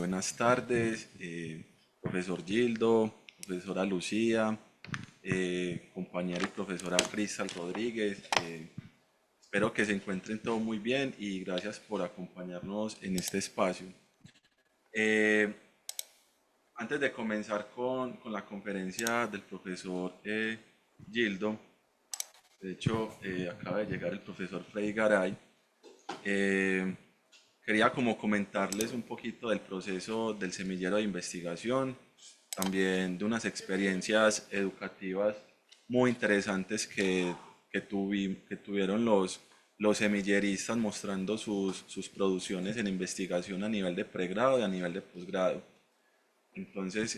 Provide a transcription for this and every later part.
buenas tardes, profesor Gildo, profesora Lucía, compañera y profesora Cristal Rodríguez. Espero que se encuentren todos muy bien y gracias por acompañarnos en este espacio. Eh, Antes de comenzar con la conferencia del profesor Gildo, de hecho acaba de llegar el profesor Freddy Garay. Eh, Quería como comentarles un poquito del proceso del semillero de investigación, también de unas experiencias educativas muy interesantes que tuvieron los semilleristas mostrando sus producciones en investigación a nivel de pregrado y a nivel de posgrado. Entonces,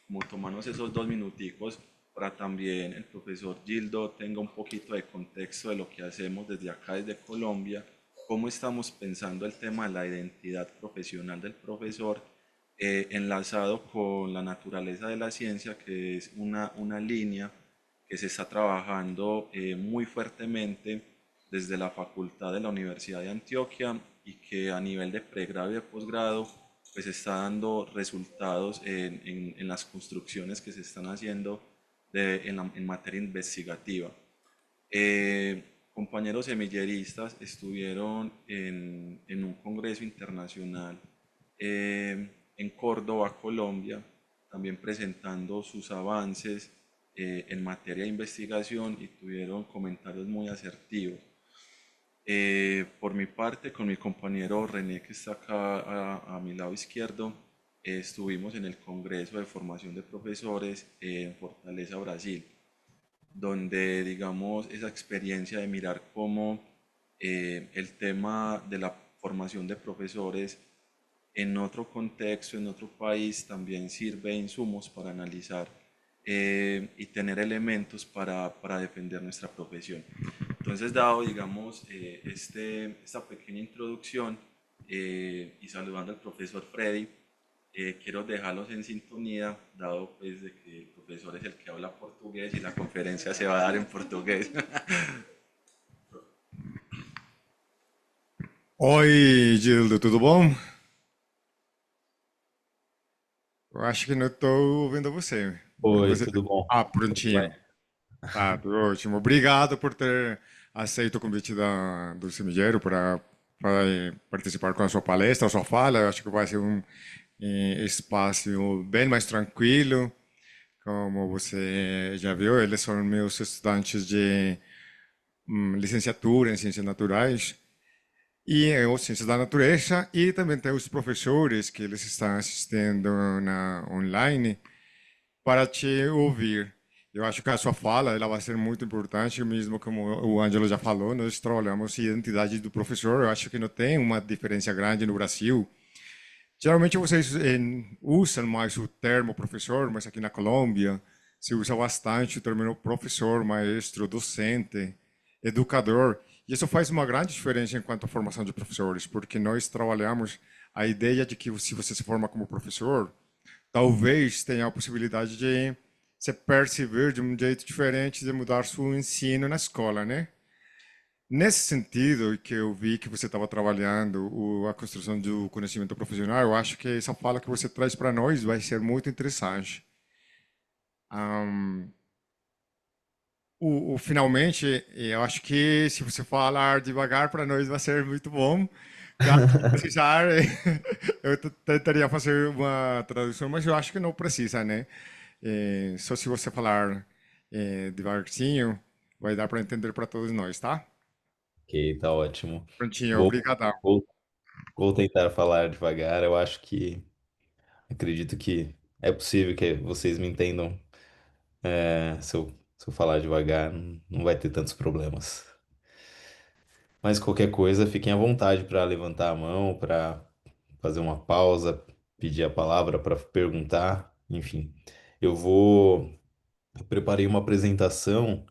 como tomarnos esos 2 minuticos para también el profesor Gildo tenga un poquito de contexto de lo que hacemos desde acá, desde Colombia, cómo estamos pensando el tema de la identidad profesional del profesor, enlazado con la naturaleza de la ciencia, que es una línea que se está trabajando muy fuertemente desde la Facultad de la Universidad de Antioquia y que a nivel de pregrado y de posgrado pues está dando resultados en las construcciones que se están haciendo en materia investigativa. Compañeros semilleristas estuvieron en un congreso internacional en Córdoba, Colombia, también presentando sus avances en materia de investigación y tuvieron comentarios muy asertivos. Por mi parte, con mi compañero René, que está acá a mi lado izquierdo, estuvimos en el Congreso de Formación de Profesores en Fortaleza, Brasil, donde, digamos, esa experiencia de mirar cómo el tema de la formación de profesores en otro contexto, en otro país, también sirve de insumos para analizar y tener elementos para defender nuestra profesión. Entonces, dado, digamos, esta pequeña introducción y saludando al profesor Freddy, quiero dejarlos en sintonía, dado pues de que el profesor es el que habla portugués y la conferencia se va a dar en portugués. Oi, Gildo, tudo bom? Eu acho que não estou ouvindo você. Oi, Você... tudo bom? Tudo bem? Prontinho. Tá, tudo ótimo. Obrigado por ter aceito o convite do Semilleiro para participar com a sua palestra, a sua fala. Eu acho que vai ser um espaço bem mais tranquilo. Como você já viu, eles são meus estudantes de licenciatura em Ciências Naturais. E os ciências da natureza e também tem os professores que eles estão assistindo online para te ouvir. Eu acho que a sua fala ela vai ser muito importante, mesmo como o Ângelo já falou, nós trabalhamos identidade do professor, eu acho que não tem uma diferença grande no Brasil. Geralmente vocês usam mais o termo professor, mas aqui na Colômbia se usa bastante o termo professor, maestro, docente, educador. E isso faz uma grande diferença enquanto à formação de professores, porque nós trabalhamos a ideia de que se você se forma como professor, talvez tenha a possibilidade de se perceber de um jeito diferente de mudar seu ensino na escola, né? Nesse sentido, que eu vi que você estava trabalhando a construção do conhecimento profissional, eu acho que essa fala que você traz para nós vai ser muito interessante. Ahn, finalmente, eu acho que se você falar devagar para nós vai ser muito bom. Caso precisar, eu tentaria fazer uma tradução, mas eu acho que não precisa, né? Só se você falar devagarzinho, vai dar para entender para todos nós, tá? Ok, tá ótimo. Prontinho, Vou, obrigadão. vou, vou tentar falar devagar. Eu acho que acredito que é possível que vocês me entendam. Se eu falar devagar, não vai ter tantos problemas. Mas qualquer coisa, fiquem à vontade para levantar a mão, para fazer uma pausa, pedir a palavra para perguntar. Enfim, eu vou. Eu preparei uma apresentação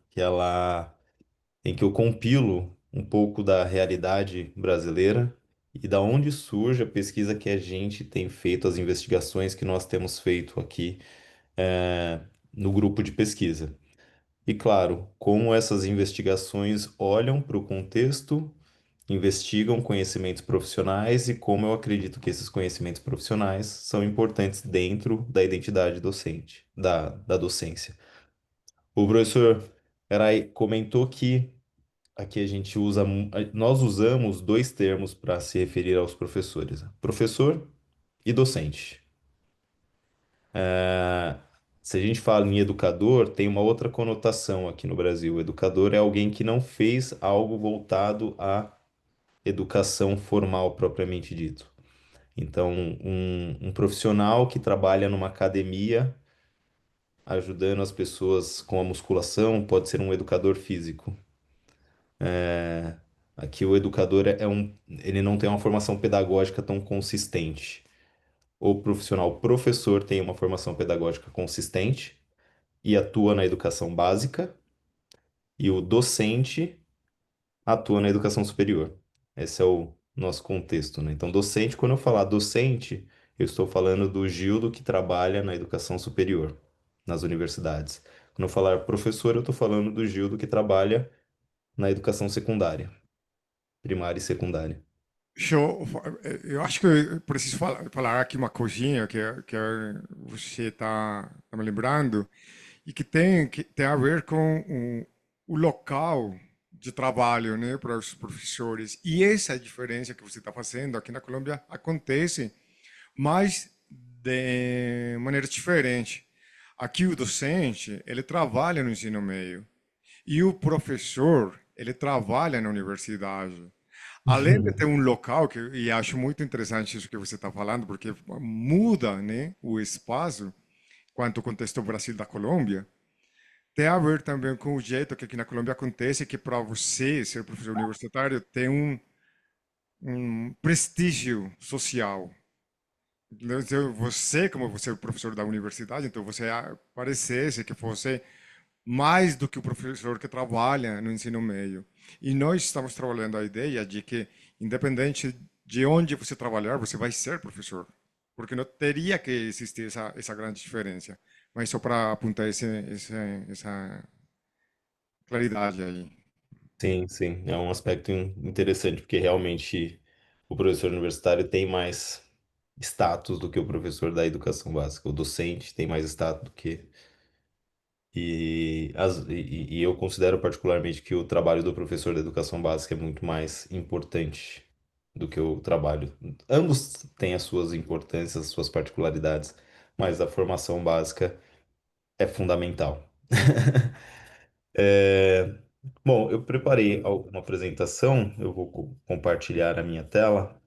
em que eu compilo um pouco da realidade brasileira e da onde surge a pesquisa que a gente tem feito, as investigações que nós temos feito aqui, no grupo de pesquisa. E claro, como essas investigações olham para o contexto investigam conhecimentos profissionais e como eu acredito que esses conhecimentos profissionais são importantes dentro da identidade docente, da docência. O professor Garay comentou que aqui a gente usa, nós usamos dois termos para se referir aos professores, professor e docente. Se a gente fala em educador, tem uma outra conotação aqui no Brasil. O educador é alguém que não fez algo voltado à educação formal propriamente dito. Então, um profissional que trabalha numa academia ajudando as pessoas com a musculação pode ser um educador físico. Aqui o educador ele não tem uma formação pedagógica tão consistente. O profissional professor tem uma formação pedagógica consistente e atua na educação básica, e o docente atua na educação superior. Esse é o nosso contexto, né? Então, docente, quando eu falar docente, eu estou falando do Gildo que trabalha na educação superior, nas universidades. Quando eu falar professor, eu estou falando do Gildo que trabalha na educação secundária, primária e secundária. Eu acho que eu preciso falar aqui uma coisinha que você está me lembrando e que tem a ver com o local de trabalho, né, para os professores. E essa diferença que você está fazendo aqui na Colômbia acontece, mas de maneira diferente. Aqui o docente, ele trabalha no ensino médio e o professor, ele trabalha na universidade. Além de ter um local, e acho muito interessante isso que você está falando, porque muda, né, o espaço quanto ao contexto do Brasil e da Colômbia, tem a ver também com o jeito que aqui na Colômbia acontece, que para você ser professor universitário tem um prestígio social. Então, você, como você é professor da universidade, então você parecesse que fosse mais do que o professor que trabalha no ensino médio. E nós estamos trabalhando a ideia de que, independente de onde você trabalhar, você vai ser professor. Porque não teria que existir essa grande diferença. Mas só para apontar essa claridade aí. Sim, sim, é um aspecto interessante, porque realmente o professor universitário tem mais status do que o professor da educação básica. O docente tem mais status do que. E eu considero particularmente que o trabalho do professor da educação básica é muito mais importante do que o trabalho. Ambos têm as suas importâncias, as suas particularidades, mas a formação básica é fundamental. É, bom, eu preparei uma apresentação, eu vou compartilhar a minha tela.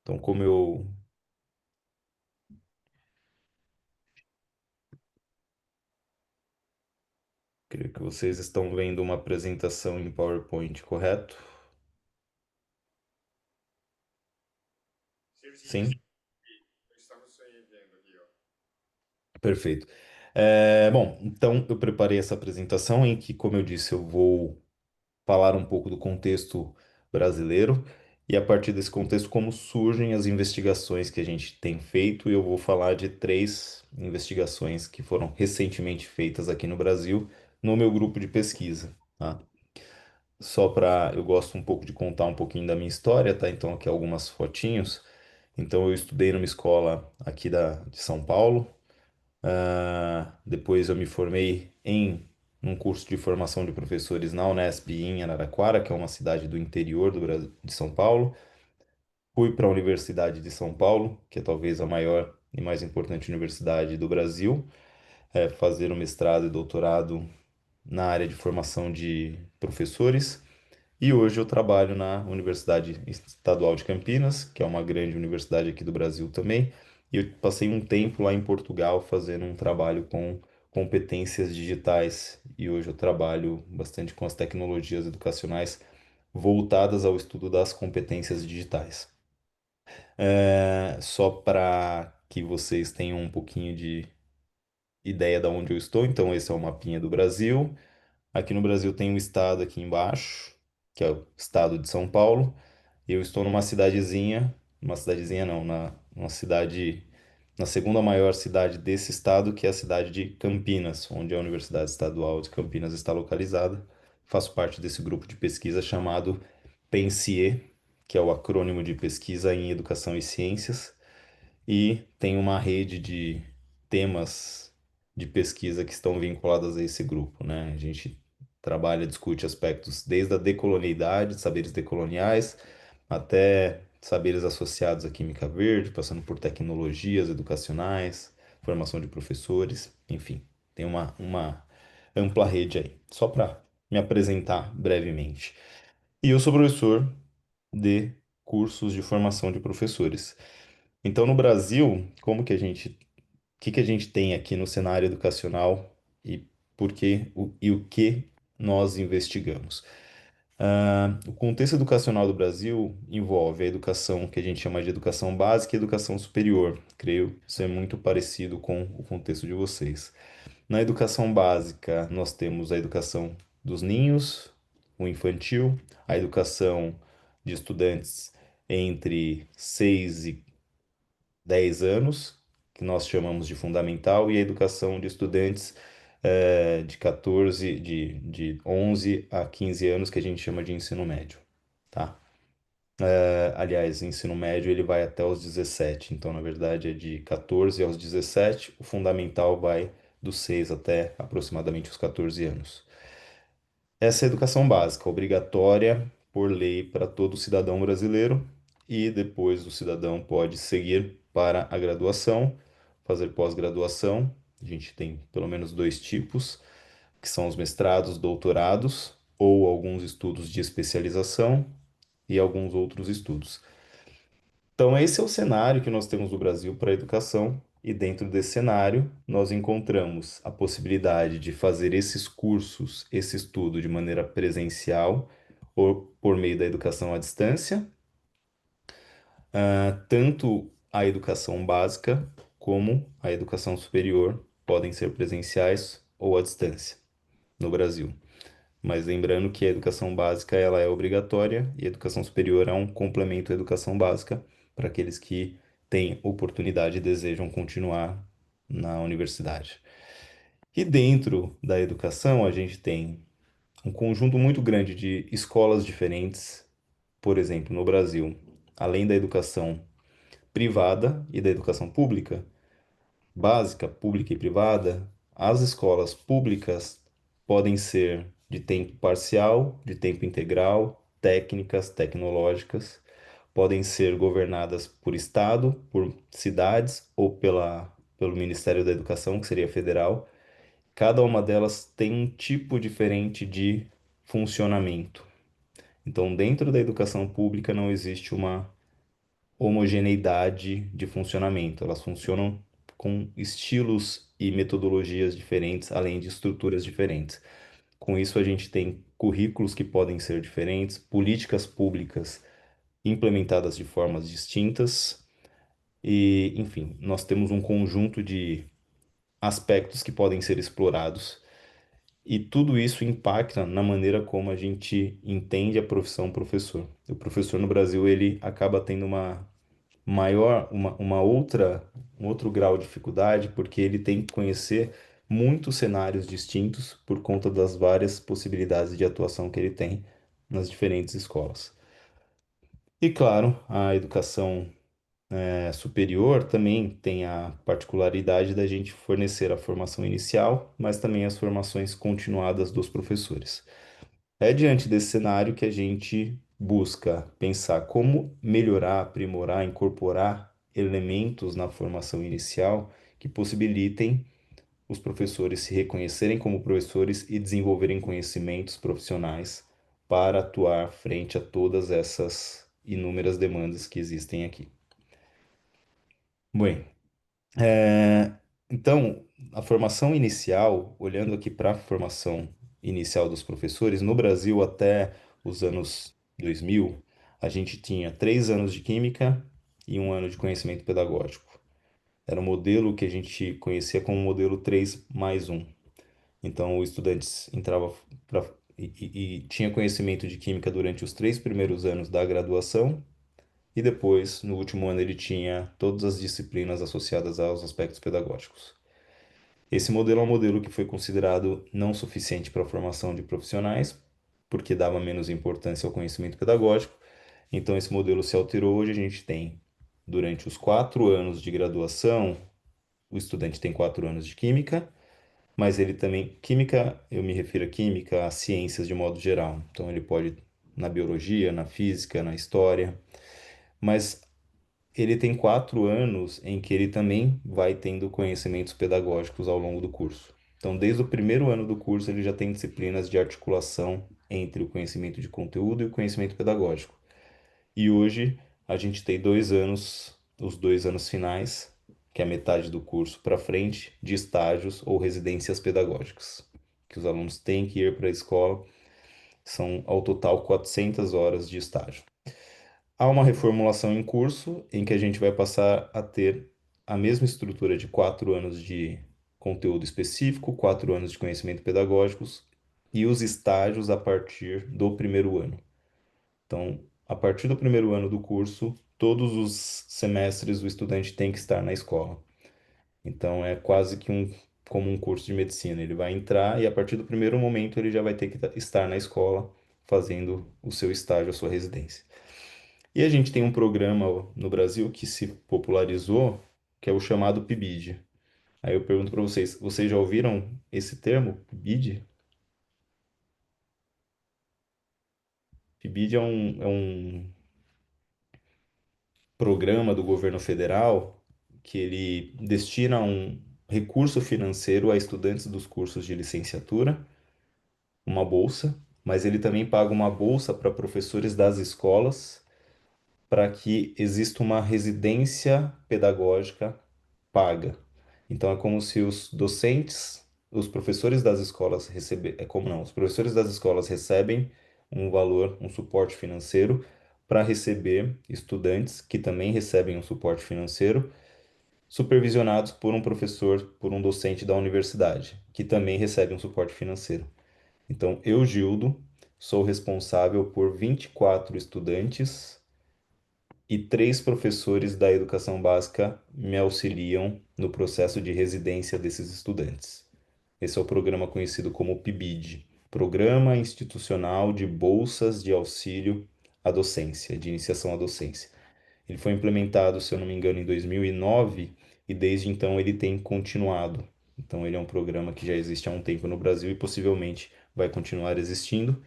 Então, como eu creio que vocês estão vendo uma apresentação em PowerPoint, correto? Sim? Estamos vendo aqui, ó. Perfeito. Bom, então eu preparei essa apresentação em que, como eu disse, eu vou falar um pouco do contexto brasileiro e, a partir desse contexto, como surgem as investigações que a gente tem feito. E eu vou falar de três investigações que foram recentemente feitas aqui no Brasil, no meu grupo de pesquisa, tá? Só para, eu gosto um pouco de contar um pouquinho da minha história, tá? Então, aqui algumas fotinhos. Então, eu estudei numa escola aqui de São Paulo. Depois eu me formei em um curso de formação de professores na Unesp em Araraquara, que é uma cidade do interior do Brasil, de São Paulo. Fui para a Universidade de São Paulo, que é talvez a maior e mais importante universidade do Brasil, fazer um mestrado e doutorado na área de formação de professores. E hoje eu trabalho na Universidade Estadual de Campinas, que é uma grande universidade aqui do Brasil também. E eu passei um tempo lá em Portugal fazendo um trabalho com competências digitais. E hoje eu trabalho bastante com as tecnologias educacionais voltadas ao estudo das competências digitais. Só para que vocês tenham um pouquinho de ideia de onde eu estou, então esse é o mapinha do Brasil. Aqui no Brasil tem um estado aqui embaixo, que é o estado de São Paulo. Eu estou numa cidadezinha não, numa cidade na segunda maior cidade desse estado, que é a cidade de Campinas, onde a Universidade Estadual de Campinas está localizada. Faço parte desse grupo de pesquisa chamado PENSIE, que é o acrônimo de Pesquisa em Educação e Ciências, e tem uma rede de temas de pesquisa que estão vinculadas a esse grupo, né? A gente trabalha, discute aspectos desde a decolonialidade, saberes decoloniais, até saberes associados à química verde, passando por tecnologias educacionais, formação de professores, enfim, tem uma ampla rede aí. Só para me apresentar brevemente. E eu sou professor de cursos de formação de professores. Então, no Brasil, o que que a gente tem aqui no cenário educacional e o que nós investigamos? O contexto educacional do Brasil envolve a educação que a gente chama de educação básica e educação superior. Creio que isso é muito parecido com o contexto de vocês. Na educação básica, nós temos a educação dos ninhos, o infantil, a educação de estudantes entre 6 e 10 anos, que nós chamamos de fundamental, e a educação de estudantes de 11 a 15 anos, que a gente chama de ensino médio, tá? Aliás, o ensino médio ele vai até os 17, então na verdade é de 14 aos 17, o fundamental vai dos 6 até aproximadamente os 14 anos. Essa é a educação básica, obrigatória por lei para todo cidadão brasileiro, e depois o cidadão pode seguir para a graduação, fazer pós-graduação. A gente tem pelo menos dois tipos, que são os mestrados, doutorados, ou alguns estudos de especialização e alguns outros estudos. Então, esse é o cenário que nós temos no Brasil para a educação, e dentro desse cenário, nós encontramos a possibilidade de fazer esses cursos, esse estudo de maneira presencial ou por meio da educação à distância, tanto a educação básica como a educação superior podem ser presenciais ou à distância no Brasil. Mas lembrando que a educação básica ela é obrigatória e a educação superior é um complemento à educação básica para aqueles que têm oportunidade e desejam continuar na universidade. E dentro da educação, a gente tem um conjunto muito grande de escolas diferentes. Por exemplo, no Brasil, além da educação privada e da educação pública, básica, pública e privada, as escolas públicas podem ser de tempo parcial, de tempo integral, técnicas, tecnológicas, podem ser governadas por estado, por cidades ou pelo Ministério da Educação, que seria federal. Cada uma delas tem um tipo diferente de funcionamento. Então, dentro da educação pública não existe uma homogeneidade de funcionamento. Elas funcionam com estilos e metodologias diferentes, além de estruturas diferentes. Com isso, a gente tem currículos que podem ser diferentes, políticas públicas implementadas de formas distintas, e, enfim, nós temos um conjunto de aspectos que podem ser explorados. E tudo isso impacta na maneira como a gente entende a profissão professor. O professor no Brasil, ele acaba tendo um outro grau de dificuldade, porque ele tem que conhecer muitos cenários distintos por conta das várias possibilidades de atuação que ele tem nas diferentes escolas. E claro, a educação superior também tem a particularidade da gente fornecer a formação inicial, mas também as formações continuadas dos professores. É diante desse cenário que a gente busca pensar como melhorar, aprimorar, incorporar elementos na formação inicial que possibilitem os professores se reconhecerem como professores e desenvolverem conhecimentos profissionais para atuar frente a todas essas inúmeras demandas que existem aqui. Bem, então, a formação inicial, olhando aqui para a formação inicial dos professores, no Brasil até os anos 2000, a gente tinha 3 anos de química e 1 ano de conhecimento pedagógico. Era um modelo que a gente conhecia como modelo 3+1. Então, o estudante entrava e tinha conhecimento de química durante os 3 primeiros anos da graduação, e depois, no último ano, ele tinha todas as disciplinas associadas aos aspectos pedagógicos. Esse modelo é um modelo que foi considerado não suficiente para a formação de profissionais, porque dava menos importância ao conhecimento pedagógico. Então, esse modelo se alterou. Hoje a gente tem, durante os 4 anos de graduação, o estudante tem 4 anos de química, mas ele também, química, eu me refiro a química, a ciências de modo geral. Então, ele pode na biologia, na física, na história, mas ele tem 4 anos em que ele também vai tendo conhecimentos pedagógicos ao longo do curso. Então, desde o primeiro ano do curso, ele já tem disciplinas de articulação entre o conhecimento de conteúdo e o conhecimento pedagógico. E hoje a gente tem 2 anos, os 2 anos finais, que é a metade do curso para frente, de estágios ou residências pedagógicas, que os alunos têm que ir para a escola. São ao total 400 horas de estágio. Há uma reformulação em curso em que a gente vai passar a ter a mesma estrutura de 4 anos de conteúdo específico, 4 anos de conhecimento pedagógicos e os estágios a partir do primeiro ano. Então, a partir do primeiro ano do curso, todos os semestres o estudante tem que estar na escola. Então, é quase que como um curso de medicina. Ele vai entrar e a partir do primeiro momento ele já vai ter que estar na escola fazendo o seu estágio, a sua residência. E a gente tem um programa no Brasil que se popularizou, que é o chamado PIBID. Aí eu pergunto para vocês, vocês já ouviram esse termo, PIBID? PIBID é um programa do governo federal que ele destina um recurso financeiro a estudantes dos cursos de licenciatura, uma bolsa, mas ele também paga uma bolsa para professores das escolas para que exista uma residência pedagógica paga. Então é como se os docentes, os professores das escolas recebem, é como não, os professores das escolas recebem um valor, um suporte financeiro para receber estudantes que também recebem um suporte financeiro, supervisionados por um professor, por um docente da universidade, que também recebe um suporte financeiro. Então, eu, Gildo, sou responsável por 24 estudantes e 3 professores da educação básica me auxiliam no processo de residência desses estudantes. Esse é o programa conhecido como PIBID, Programa Institucional de Bolsas de Auxílio à Docência, de Iniciação à Docência. Ele foi implementado, se eu não me engano, em 2009 e desde então ele tem continuado. Então, ele é um programa que já existe há um tempo no Brasil e possivelmente vai continuar existindo.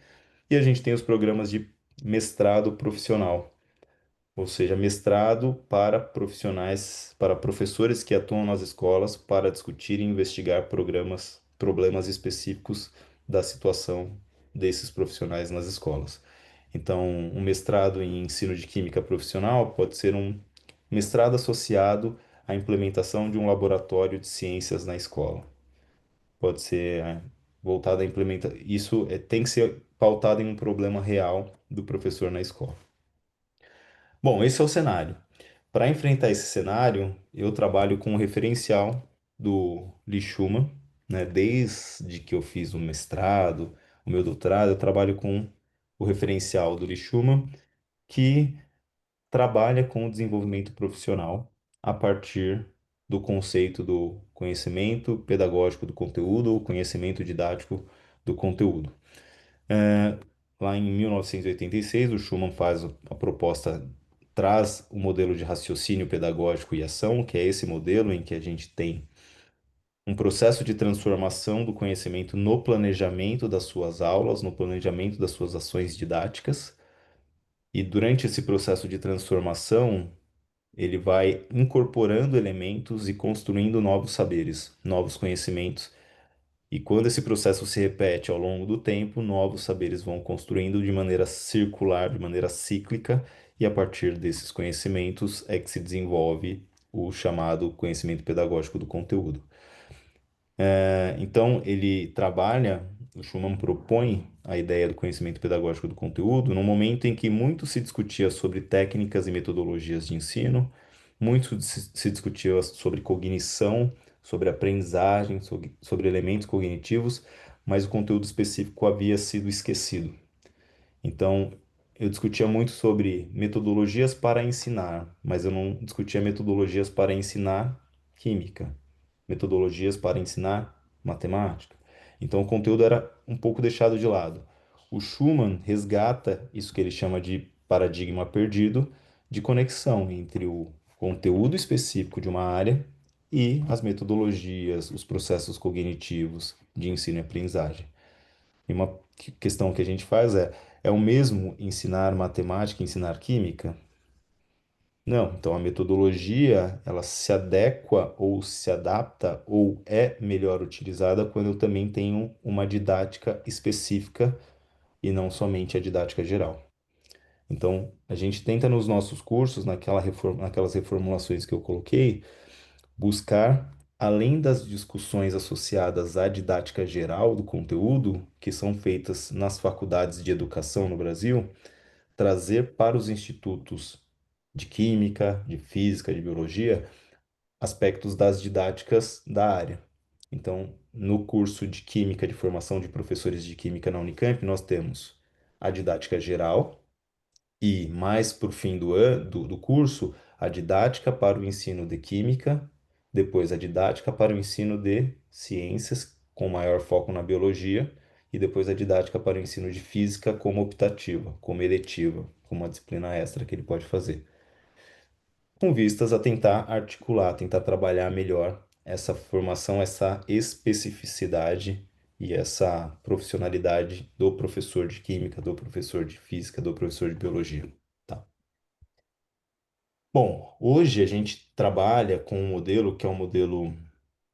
E a gente tem os programas de mestrado profissional, ou seja, mestrado para profissionais, para professores que atuam nas escolas para discutir e investigar problemas específicos da situação desses profissionais nas escolas. Então, um mestrado em ensino de química profissional pode ser um mestrado associado à implementação de um laboratório de ciências na escola. Pode ser voltado a implementar. Isso tem que ser pautado em um problema real do professor na escola. Bom, esse é o cenário. Para enfrentar esse cenário, eu trabalho com o referencial do Lee Schumann, né? Desde que eu fiz o mestrado, o meu doutorado, eu trabalho com o referencial do Lee Schumann, que trabalha com o desenvolvimento profissional a partir do conceito do conhecimento pedagógico do conteúdo ou conhecimento didático do conteúdo. É, Lá em 1986, o Schuman faz a proposta, traz o modelo de raciocínio pedagógico e ação, que é esse modelo em que a gente tem um processo de transformação do conhecimento no planejamento das suas aulas, no planejamento das suas ações didáticas. E durante esse processo de transformação, ele vai incorporando elementos e construindo novos saberes, novos conhecimentos. E quando esse processo se repete ao longo do tempo, novos saberes vão construindo de maneira circular, de maneira cíclica, e a partir desses conhecimentos é que se desenvolve o chamado conhecimento pedagógico do conteúdo. Então, ele trabalha, o Schumann propõe a ideia do conhecimento pedagógico do conteúdo num momento em que muito se discutia sobre técnicas e metodologias de ensino, muito se discutia sobre cognição, sobre aprendizagem, sobre elementos cognitivos, mas o conteúdo específico havia sido esquecido. Então, eu discutia muito sobre metodologias para ensinar, mas eu não discutia metodologias para ensinar química, metodologias para ensinar matemática. Então o conteúdo era um pouco deixado de lado. O Schumann resgata isso que ele chama de paradigma perdido de conexão entre o conteúdo específico de uma área e as metodologias, os processos cognitivos de ensino e aprendizagem. E uma questão que a gente faz é o mesmo ensinar matemática e ensinar química? Não. Então a metodologia, ela se adequa ou se adapta ou é melhor utilizada quando eu também tenho uma didática específica e não somente a didática geral. Então, a gente tenta nos nossos cursos, naquelas reformulações que eu coloquei, buscar, além das discussões associadas à didática geral do conteúdo, que são feitas nas faculdades de educação no Brasil, trazer para os institutos de química, de física, de biologia, aspectos das didáticas da área. Então, no curso de química, de formação de professores de química na Unicamp, nós temos a didática geral e, mais para o fim do curso, a didática para o ensino de química, depois a didática para o ensino de ciências, com maior foco na biologia, e depois a didática para o ensino de física como optativa, como eletiva, como uma disciplina extra que ele pode fazer, com vistas a tentar articular, tentar trabalhar melhor essa formação, essa especificidade e essa profissionalidade do professor de química, do professor de física, do professor de biologia. Tá? Bom, hoje a gente trabalha com um modelo que é um modelo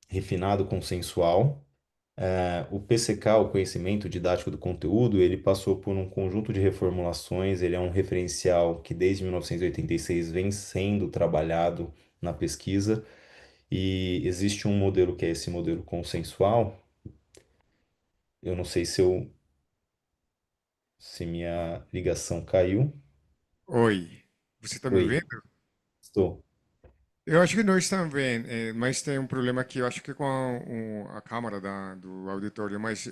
refinado consensual. O PCK, o conhecimento didático do conteúdo, ele passou por um conjunto de reformulações. Ele é um referencial que desde 1986 vem sendo trabalhado na pesquisa e existe um modelo que é esse modelo consensual. Eu não sei se minha ligação caiu. Oi, você está me Oi, ouvindo? estou. Eu acho que nós também, mas tem um problema aqui, eu acho que com a câmera do auditório, mas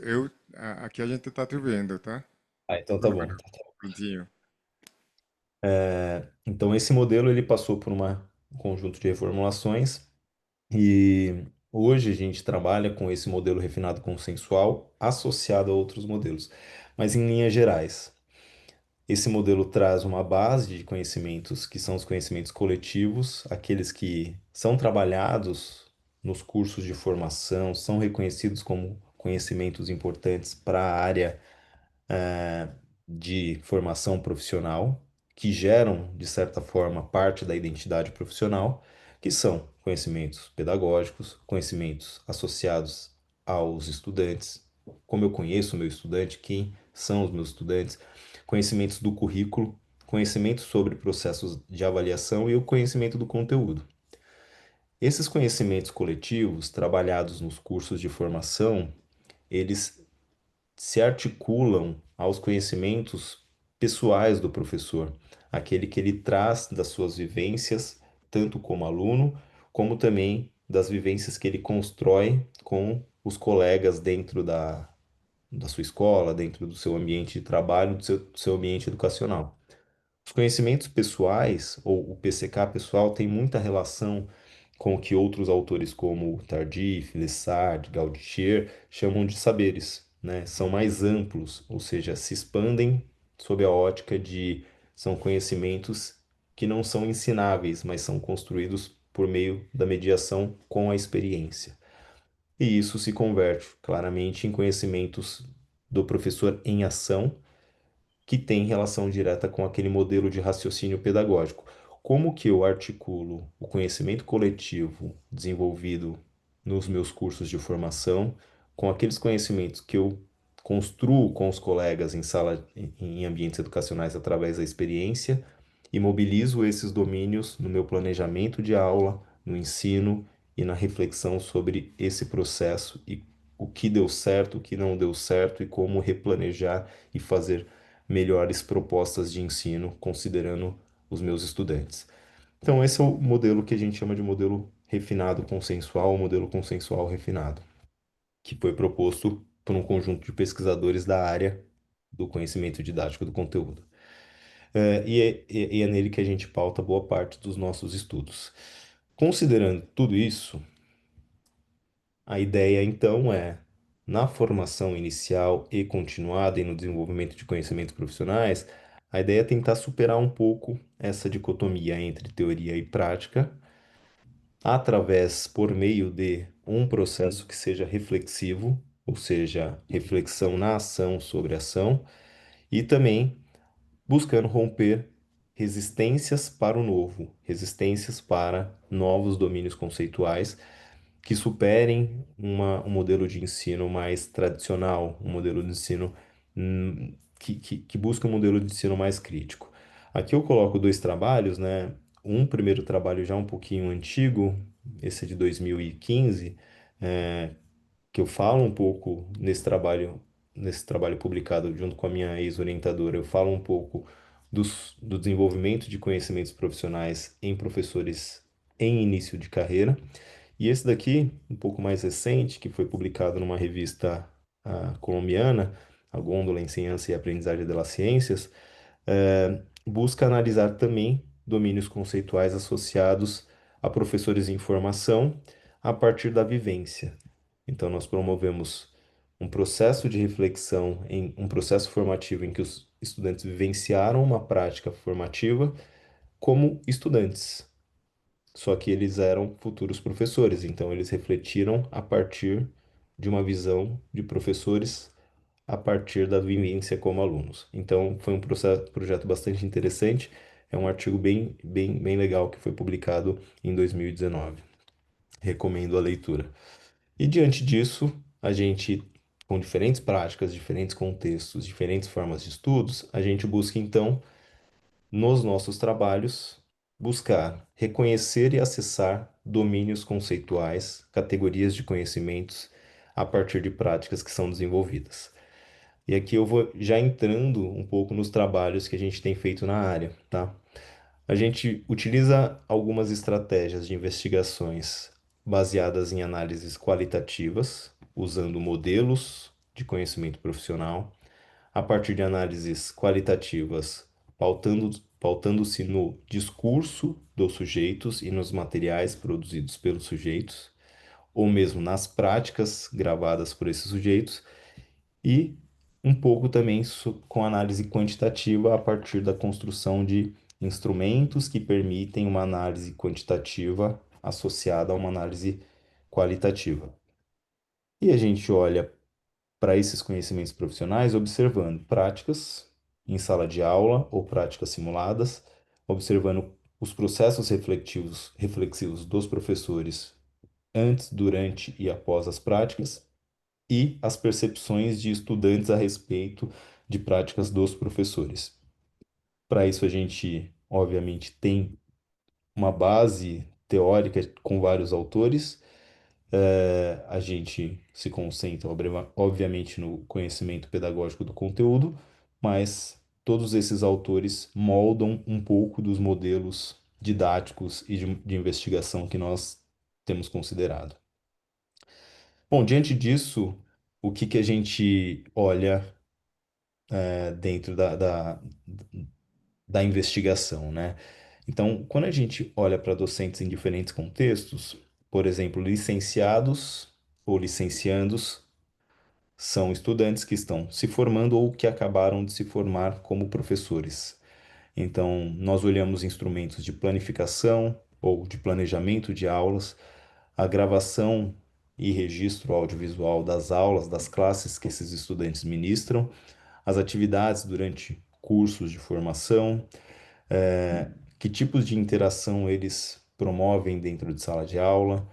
aqui a gente está te vendo, tá? Ah, então tá Agora, bom. prontinho. Então esse modelo ele passou por um conjunto de reformulações. E hoje a gente trabalha com esse modelo refinado consensual associado a outros modelos. Mas em linhas gerais, esse modelo traz uma base de conhecimentos que são os conhecimentos coletivos, aqueles que são trabalhados nos cursos de formação, são reconhecidos como conhecimentos importantes para a área de formação profissional, que geram, de certa forma, parte da identidade profissional, que são conhecimentos pedagógicos, conhecimentos associados aos estudantes, como eu conheço o meu estudante, quem são os meus estudantes, conhecimentos do currículo, conhecimentos sobre processos de avaliação e o conhecimento do conteúdo. Esses conhecimentos coletivos, trabalhados nos cursos de formação, eles se articulam aos conhecimentos pessoais do professor, aquele que ele traz das suas vivências, tanto como aluno, como também das vivências que ele constrói com os colegas dentro da sua escola, dentro do seu ambiente de trabalho, do seu ambiente educacional. Os conhecimentos pessoais, ou o PCK pessoal, tem muita relação com o que outros autores como Tardif, Lessard, Gautier chamam de saberes, né? São mais amplos, ou seja, se expandem sob a ótica de são conhecimentos que não são ensináveis, mas são construídos por meio da mediação com a experiência. E isso se converte claramente em conhecimentos do professor em ação que tem relação direta com aquele modelo de raciocínio pedagógico. Como que eu articulo o conhecimento coletivo desenvolvido nos meus cursos de formação com aqueles conhecimentos que eu construo com os colegas em em ambientes educacionais através da experiência e mobilizo esses domínios no meu planejamento de aula, no ensino e na reflexão sobre esse processo e o que deu certo, o que não deu certo e como replanejar e fazer melhores propostas de ensino considerando os meus estudantes. Então, esse é o modelo que a gente chama de modelo refinado consensual, modelo consensual refinado, que foi proposto por um conjunto de pesquisadores da área do conhecimento didático do conteúdo. e é nele que a gente pauta boa parte dos nossos estudos. Considerando tudo isso, a ideia então é, na formação inicial e continuada e no desenvolvimento de conhecimentos profissionais, a ideia é tentar superar um pouco essa dicotomia entre teoria e prática, através, por meio de um processo que seja reflexivo, ou seja, reflexão na ação sobre a ação, e também buscando romper resistências para o novo, resistências para novos domínios conceituais que superem um modelo de ensino mais tradicional, um modelo de ensino que busca um modelo de ensino mais crítico. Aqui eu coloco dois trabalhos, né? Um primeiro trabalho já um pouquinho antigo, esse é de 2015, que eu falo um pouco nesse trabalho publicado junto com a minha ex-orientadora, eu falo um pouco do desenvolvimento de conhecimentos profissionais em professores em início de carreira. E esse daqui, um pouco mais recente, que foi publicado numa revista colombiana, a Gôndola em Ciência e Aprendizagem das Ciências, busca analisar também domínios conceituais associados a professores em formação a partir da vivência. Então, nós promovemos um processo de reflexão, em um processo formativo em que os estudantes vivenciaram uma prática formativa como estudantes. Só que eles eram futuros professores, então eles refletiram a partir de uma visão de professores a partir da vivência como alunos. Então foi um projeto bastante interessante, é um artigo bem legal que foi publicado em 2019. Recomendo a leitura. E diante disso, a gente, com diferentes práticas, diferentes contextos, diferentes formas de estudos, a gente busca então nos nossos trabalhos, buscar reconhecer e acessar domínios conceituais, categorias de conhecimentos a partir de práticas que são desenvolvidas. E aqui eu vou já entrando um pouco nos trabalhos que a gente tem feito na área, tá? A gente utiliza algumas estratégias de investigações baseadas em análises qualitativas, usando modelos de conhecimento profissional a partir de análises qualitativas, pautando-se no discurso dos sujeitos e nos materiais produzidos pelos sujeitos, ou mesmo nas práticas gravadas por esses sujeitos, e um pouco também com análise quantitativa a partir da construção de instrumentos que permitem uma análise quantitativa associada a uma análise qualitativa. E a gente olha para esses conhecimentos profissionais, observando práticas em sala de aula ou práticas simuladas, observando os processos reflexivos dos professores antes, durante e após as práticas e as percepções de estudantes a respeito de práticas dos professores. Para isso, a gente, obviamente, tem uma base teórica com vários autores, a gente se concentra, obviamente, no conhecimento pedagógico do conteúdo, mas todos esses autores moldam um pouco dos modelos didáticos e de investigação que nós temos considerado. Bom, diante disso, o que que a gente olha dentro da investigação, né? Então, quando a gente olha para docentes em diferentes contextos, por exemplo, licenciados ou licenciandos são estudantes que estão se formando ou que acabaram de se formar como professores. Então, nós olhamos instrumentos de planificação ou de planejamento de aulas, a gravação e registro audiovisual das aulas, das classes que esses estudantes ministram, as atividades durante cursos de formação, que tipos de interação eles promovem dentro de sala de aula.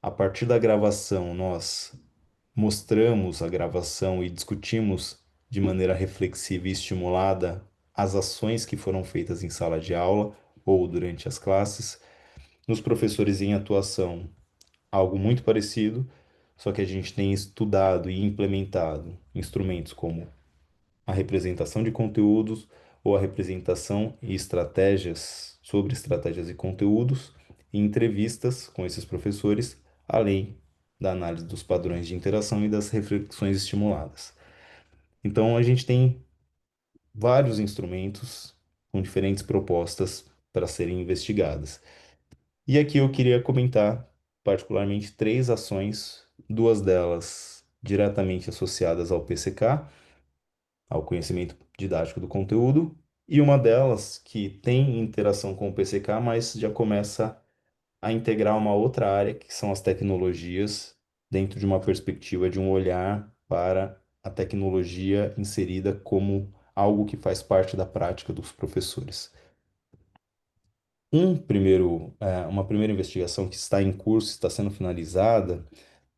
A partir da gravação, nós mostramos a gravação e discutimos de maneira reflexiva e estimulada as ações que foram feitas em sala de aula ou durante as classes. Nos professores em atuação, algo muito parecido, só que a gente tem estudado e implementado instrumentos como a representação de conteúdos ou a representação e estratégias sobre estratégias e conteúdos e entrevistas com esses professores, além da análise dos padrões de interação e das reflexões estimuladas. Então, a gente tem vários instrumentos com diferentes propostas para serem investigadas. E aqui eu queria comentar particularmente três ações, duas delas diretamente associadas ao PCK, ao conhecimento didático do conteúdo, e uma delas que tem interação com o PCK, mas já começa a integrar uma outra área, que são as tecnologias, dentro de uma perspectiva de um olhar para a tecnologia inserida como algo que faz parte da prática dos professores. Uma primeira investigação que está em curso, está sendo finalizada,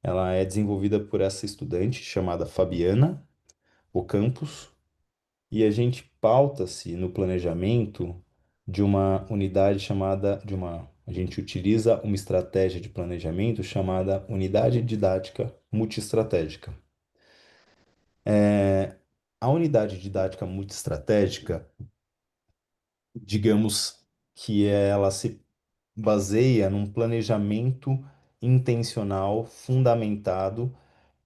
ela é desenvolvida por essa estudante chamada Fabiana Ocampos, e a gente pauta-se no planejamento de uma unidade a gente utiliza uma estratégia de planejamento chamada unidade didática multiestratégica. A unidade didática multiestratégica, digamos que ela se baseia num planejamento intencional, fundamentado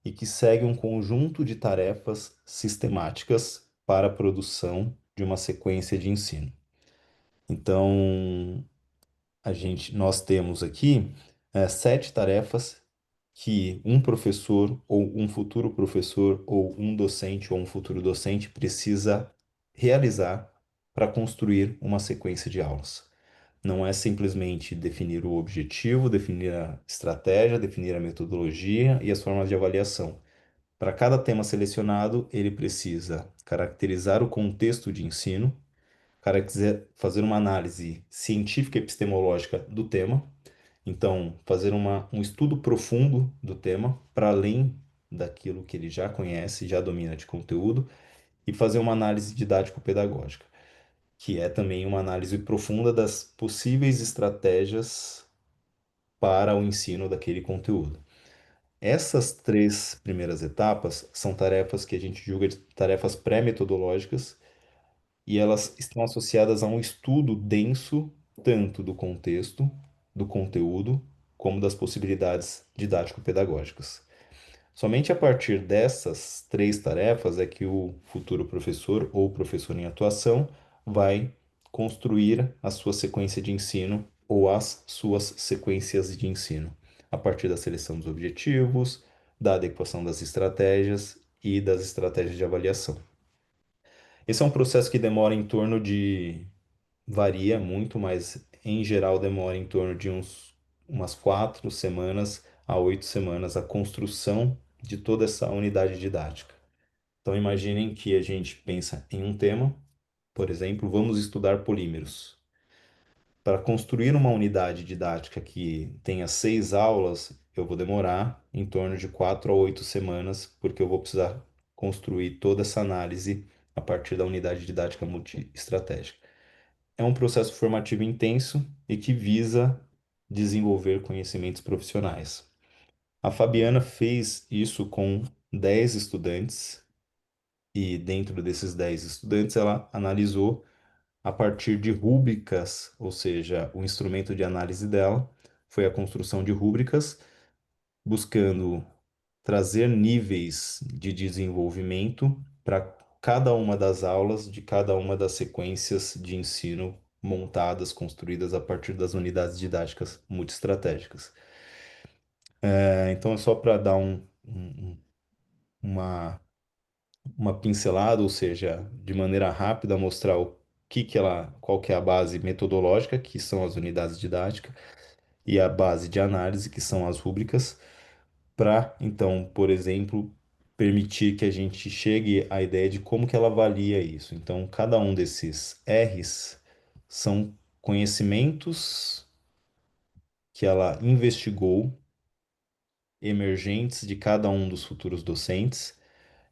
e que segue um conjunto de tarefas sistemáticas para a produção de uma sequência de ensino. Então, nós temos aqui sete tarefas que um professor ou um futuro professor ou um docente ou um futuro docente precisa realizar para construir uma sequência de aulas. Não é simplesmente definir o objetivo, definir a estratégia, definir a metodologia e as formas de avaliação. Para cada tema selecionado, ele precisa caracterizar o contexto de ensino, fazer uma análise científica e epistemológica do tema, então fazer um estudo profundo do tema, para além daquilo que ele já conhece, já domina de conteúdo, e fazer uma análise didático-pedagógica, que é também uma análise profunda das possíveis estratégias para o ensino daquele conteúdo. Essas três primeiras etapas são tarefas que a gente julga de tarefas pré-metodológicas e elas estão associadas a um estudo denso tanto do contexto, do conteúdo, como das possibilidades didático-pedagógicas. Somente a partir dessas três tarefas é que o futuro professor ou professor em atuação vai construir a sua sequência de ensino ou as suas sequências de ensino, a partir da seleção dos objetivos, da adequação das estratégias e das estratégias de avaliação. Esse é um processo que demora em torno de, varia muito, mas em geral demora em torno de umas 4 semanas a 8 semanas a construção de toda essa unidade didática. Então imaginem que a gente pensa em um tema, por exemplo, vamos estudar polímeros. Para construir uma unidade didática que tenha 6 aulas, eu vou demorar em torno de 4 a 8 semanas, porque eu vou precisar construir toda essa análise a partir da unidade didática multiestratégica. É um processo formativo intenso e que visa desenvolver conhecimentos profissionais. A Fabiana fez isso com 10 estudantes e dentro desses 10 estudantes ela analisou a partir de rúbricas, ou seja, o instrumento de análise dela foi a construção de rúbricas, buscando trazer níveis de desenvolvimento para cada uma das aulas de cada uma das sequências de ensino montadas, construídas a partir das unidades didáticas multiestratégicas. Então, é só para dar uma, uma pincelada, ou seja, de maneira rápida, mostrar qual que é a base metodológica, que são as unidades didáticas, e a base de análise, que são as rúbricas, para, então, por exemplo, permitir que a gente chegue à ideia de como que ela avalia isso. Então, cada um desses R's são conhecimentos que ela investigou, emergentes de cada um dos futuros docentes,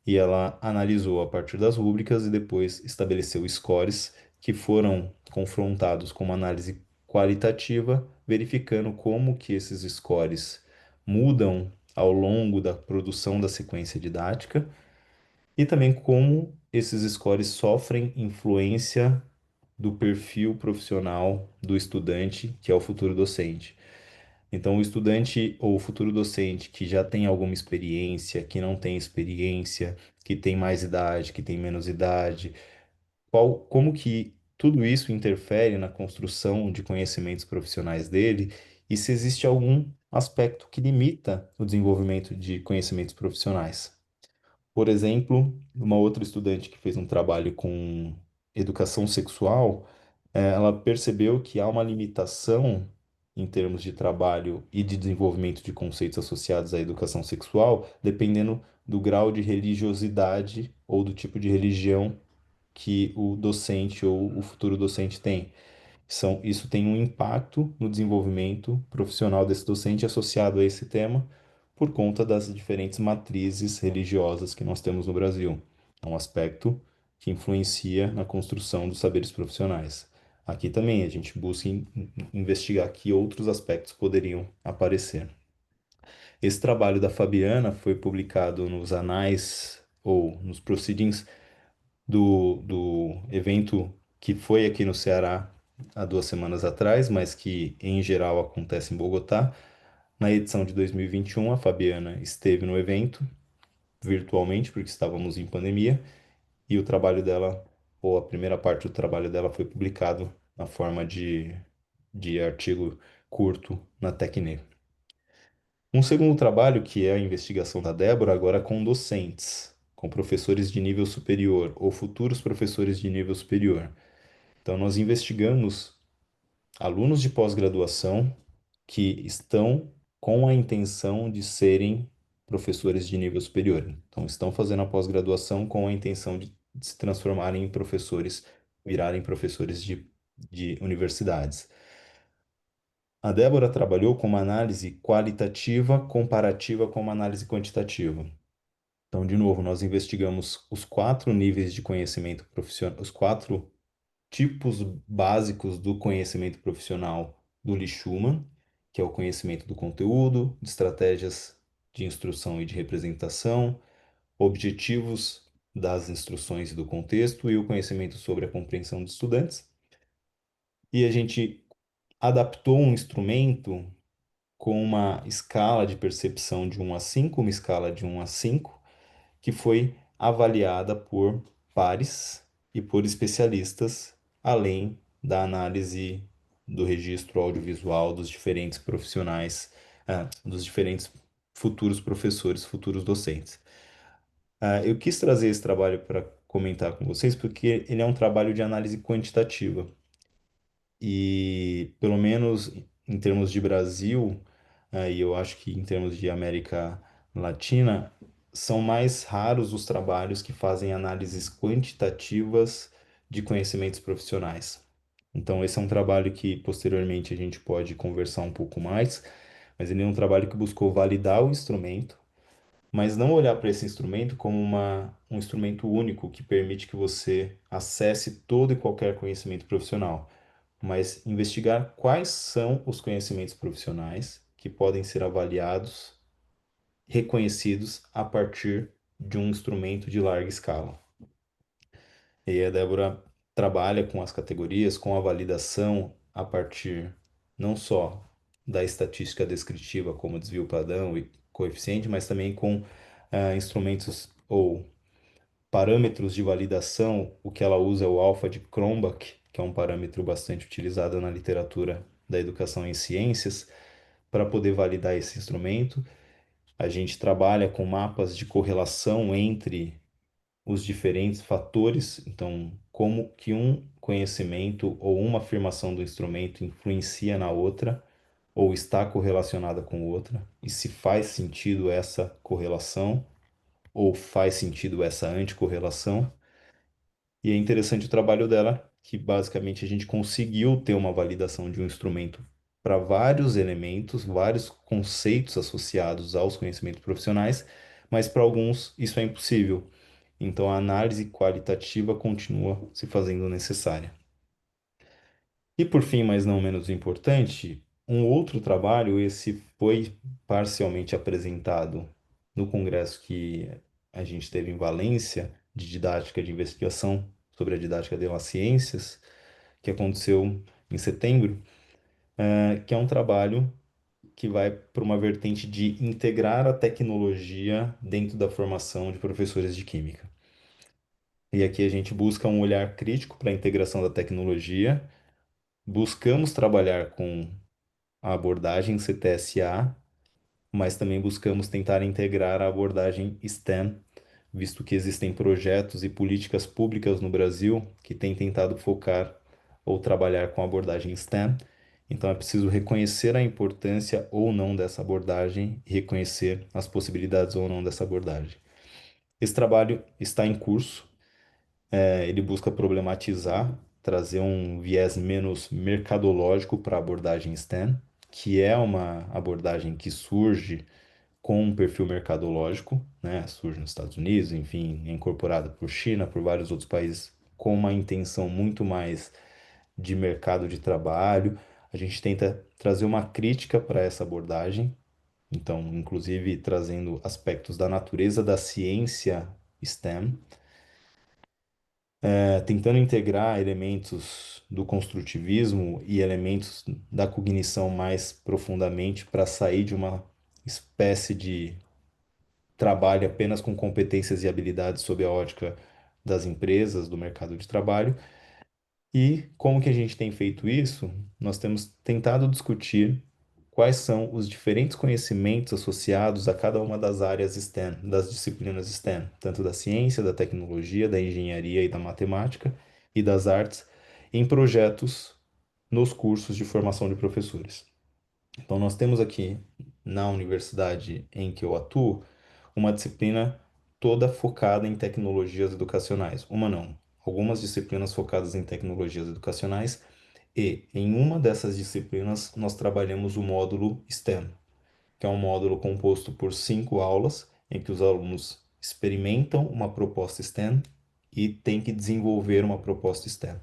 e ela analisou a partir das rúbricas e depois estabeleceu scores que foram confrontados com uma análise qualitativa, verificando como que esses scores mudam ao longo da produção da sequência didática e também como esses scores sofrem influência do perfil profissional do estudante, que é o futuro docente. Então, o estudante ou o futuro docente que já tem alguma experiência, que não tem experiência, que tem mais idade, que tem menos idade, como que tudo isso interfere na construção de conhecimentos profissionais dele e se existe algum aspecto que limita o desenvolvimento de conhecimentos profissionais. Por exemplo, uma outra estudante que fez um trabalho com educação sexual, ela percebeu que há uma limitação em termos de trabalho e de desenvolvimento de conceitos associados à educação sexual, dependendo do grau de religiosidade ou do tipo de religião que o docente ou o futuro docente tem. Isso tem um impacto no desenvolvimento profissional desse docente associado a esse tema, por conta das diferentes matrizes religiosas que nós temos no Brasil. É um aspecto que influencia na construção dos saberes profissionais. Aqui também a gente busca investigar que outros aspectos poderiam aparecer. Esse trabalho da Fabiana foi publicado nos anais ou nos proceedings do evento que foi aqui no Ceará há 2 semanas atrás, mas que em geral acontece em Bogotá. Na edição de 2021, a Fabiana esteve no evento virtualmente, porque estávamos em pandemia, e o trabalho dela, ou a primeira parte do trabalho dela, foi publicado na forma de artigo curto na Tecne. Um segundo trabalho, que é a investigação da Débora, agora com docentes, com professores de nível superior ou futuros professores de nível superior. Então, nós investigamos alunos de pós-graduação que estão com a intenção de serem professores de nível superior. Então, estão fazendo a pós-graduação com a intenção de se transformarem em professores, virarem professores de universidades. A Débora trabalhou com uma análise qualitativa comparativa com uma análise quantitativa. Então, de novo, nós investigamos os 4 níveis de conhecimento profissional, os 4 tipos básicos do conhecimento profissional do Lee Schumann, que é o conhecimento do conteúdo, de estratégias de instrução e de representação, objetivos das instruções e do contexto e o conhecimento sobre a compreensão dos estudantes. E a gente adaptou um instrumento com uma escala de percepção de 1 a 5, uma escala de 1 a 5, que foi avaliada por pares e por especialistas, além da análise do registro audiovisual dos diferentes profissionais, dos diferentes futuros professores, futuros docentes. Eu quis trazer esse trabalho para comentar com vocês porque ele é um trabalho de análise quantitativa e, pelo menos em termos de Brasil, e eu acho que em termos de América Latina, são mais raros os trabalhos que fazem análises quantitativas de conhecimentos profissionais. Então, esse é um trabalho que posteriormente a gente pode conversar um pouco mais, mas ele é um trabalho que buscou validar o instrumento, mas não olhar para esse instrumento como um instrumento único que permite que você acesse todo e qualquer conhecimento profissional, mas investigar quais são os conhecimentos profissionais que podem ser avaliados, reconhecidos a partir de um instrumento de larga escala. E aí a Débora trabalha com as categorias, com a validação a partir não só da estatística descritiva, como desvio padrão e coeficiente, mas também com instrumentos ou parâmetros de validação. O que ela usa é o alfa de Cronbach, que é um parâmetro bastante utilizado na literatura da educação em ciências, para poder validar esse instrumento. A gente trabalha com mapas de correlação entre os diferentes fatores, então, como que um conhecimento ou uma afirmação do instrumento influencia na outra, ou está correlacionada com outra, e se faz sentido essa correlação, ou faz sentido essa anticorrelação. E é interessante o trabalho dela, que basicamente a gente conseguiu ter uma validação de um instrumento para vários elementos, vários conceitos associados aos conhecimentos profissionais, mas para alguns isso é impossível. Então a análise qualitativa continua se fazendo necessária. E por fim, mas não menos importante, um outro trabalho, esse foi parcialmente apresentado no congresso que a gente teve em Valência, de didática de investigação sobre a didática das ciências, que aconteceu em setembro, que é um trabalho que vai para uma vertente de integrar a tecnologia dentro da formação de professores de química. E aqui a gente busca um olhar crítico para a integração da tecnologia, buscamos trabalhar com a abordagem CTSA, mas também buscamos tentar integrar a abordagem STEM, visto que existem projetos e políticas públicas no Brasil que têm tentado focar ou trabalhar com a abordagem STEM. Então é preciso reconhecer a importância ou não dessa abordagem e reconhecer as possibilidades ou não dessa abordagem. Esse trabalho está em curso, ele busca problematizar, trazer um viés menos mercadológico para a abordagem STEM, que é uma abordagem que surge com um perfil mercadológico, né? Surge nos Estados Unidos, enfim, é incorporada por China, por vários outros países, com uma intenção muito mais de mercado de trabalho. A gente tenta trazer uma crítica para essa abordagem, então, inclusive trazendo aspectos da natureza da ciência STEM, tentando integrar elementos do construtivismo e elementos da cognição mais profundamente para sair de uma espécie de trabalho apenas com competências e habilidades sob a ótica das empresas, do mercado de trabalho. E como que a gente tem feito isso? Nós temos tentado discutir quais são os diferentes conhecimentos associados a cada uma das áreas STEM, das disciplinas STEM, tanto da ciência, da tecnologia, da engenharia e da matemática e das artes, em projetos nos cursos de formação de professores. Então, nós temos aqui na universidade em que eu atuo uma disciplina toda focada em tecnologias educacionais. Uma não, algumas disciplinas focadas em tecnologias educacionais e em uma dessas disciplinas nós trabalhamos o módulo STEM, que é um módulo composto por 5 aulas em que os alunos experimentam uma proposta STEM e têm que desenvolver uma proposta STEM.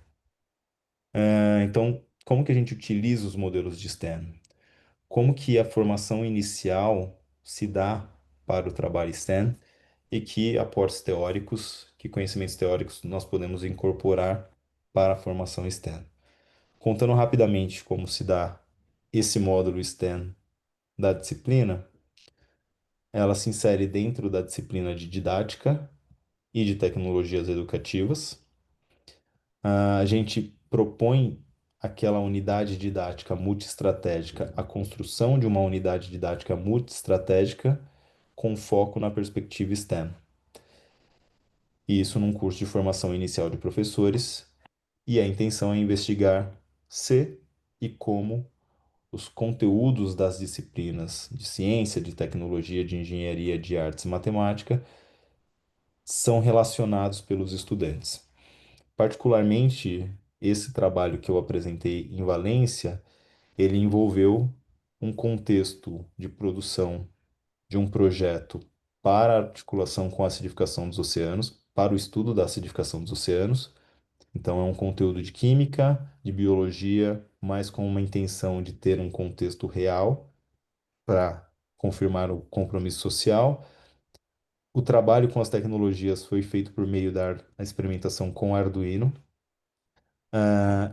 Então, como que a gente utiliza os modelos de STEM? Como que a formação inicial se dá para o trabalho STEM e que aportes teóricos, que conhecimentos teóricos nós podemos incorporar para a formação STEM. Contando rapidamente como se dá esse módulo STEM da disciplina, ela se insere dentro da disciplina de didática e de tecnologias educativas. A gente propõe aquela unidade didática multiestratégica, a construção de uma unidade didática multiestratégica com foco na perspectiva STEM. E isso num curso de formação inicial de professores, e a intenção é investigar se e como os conteúdos das disciplinas de ciência, de tecnologia, de engenharia, de artes e matemática são relacionados pelos estudantes. Particularmente, esse trabalho que eu apresentei em Valência, ele envolveu um contexto de produção de um projeto para a articulação com a acidificação dos oceanos, para o estudo da acidificação dos oceanos. Então, é um conteúdo de química, de biologia, mas com uma intenção de ter um contexto real para confirmar o compromisso social. O trabalho com as tecnologias foi feito por meio da experimentação com Arduino,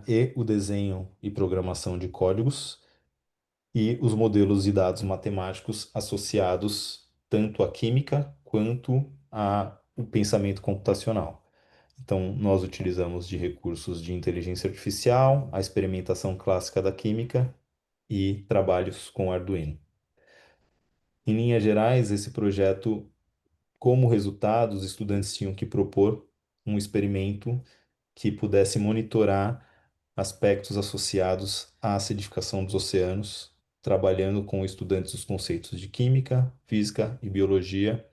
e o desenho e programação de códigos e os modelos de dados matemáticos associados tanto à química quanto ao pensamento computacional. Então, nós utilizamos de recursos de inteligência artificial, a experimentação clássica da química e trabalhos com Arduino. Em linhas gerais, esse projeto, como resultado, os estudantes tinham que propor um experimento que pudesse monitorar aspectos associados à acidificação dos oceanos, trabalhando com estudantes os conceitos de química, física e biologia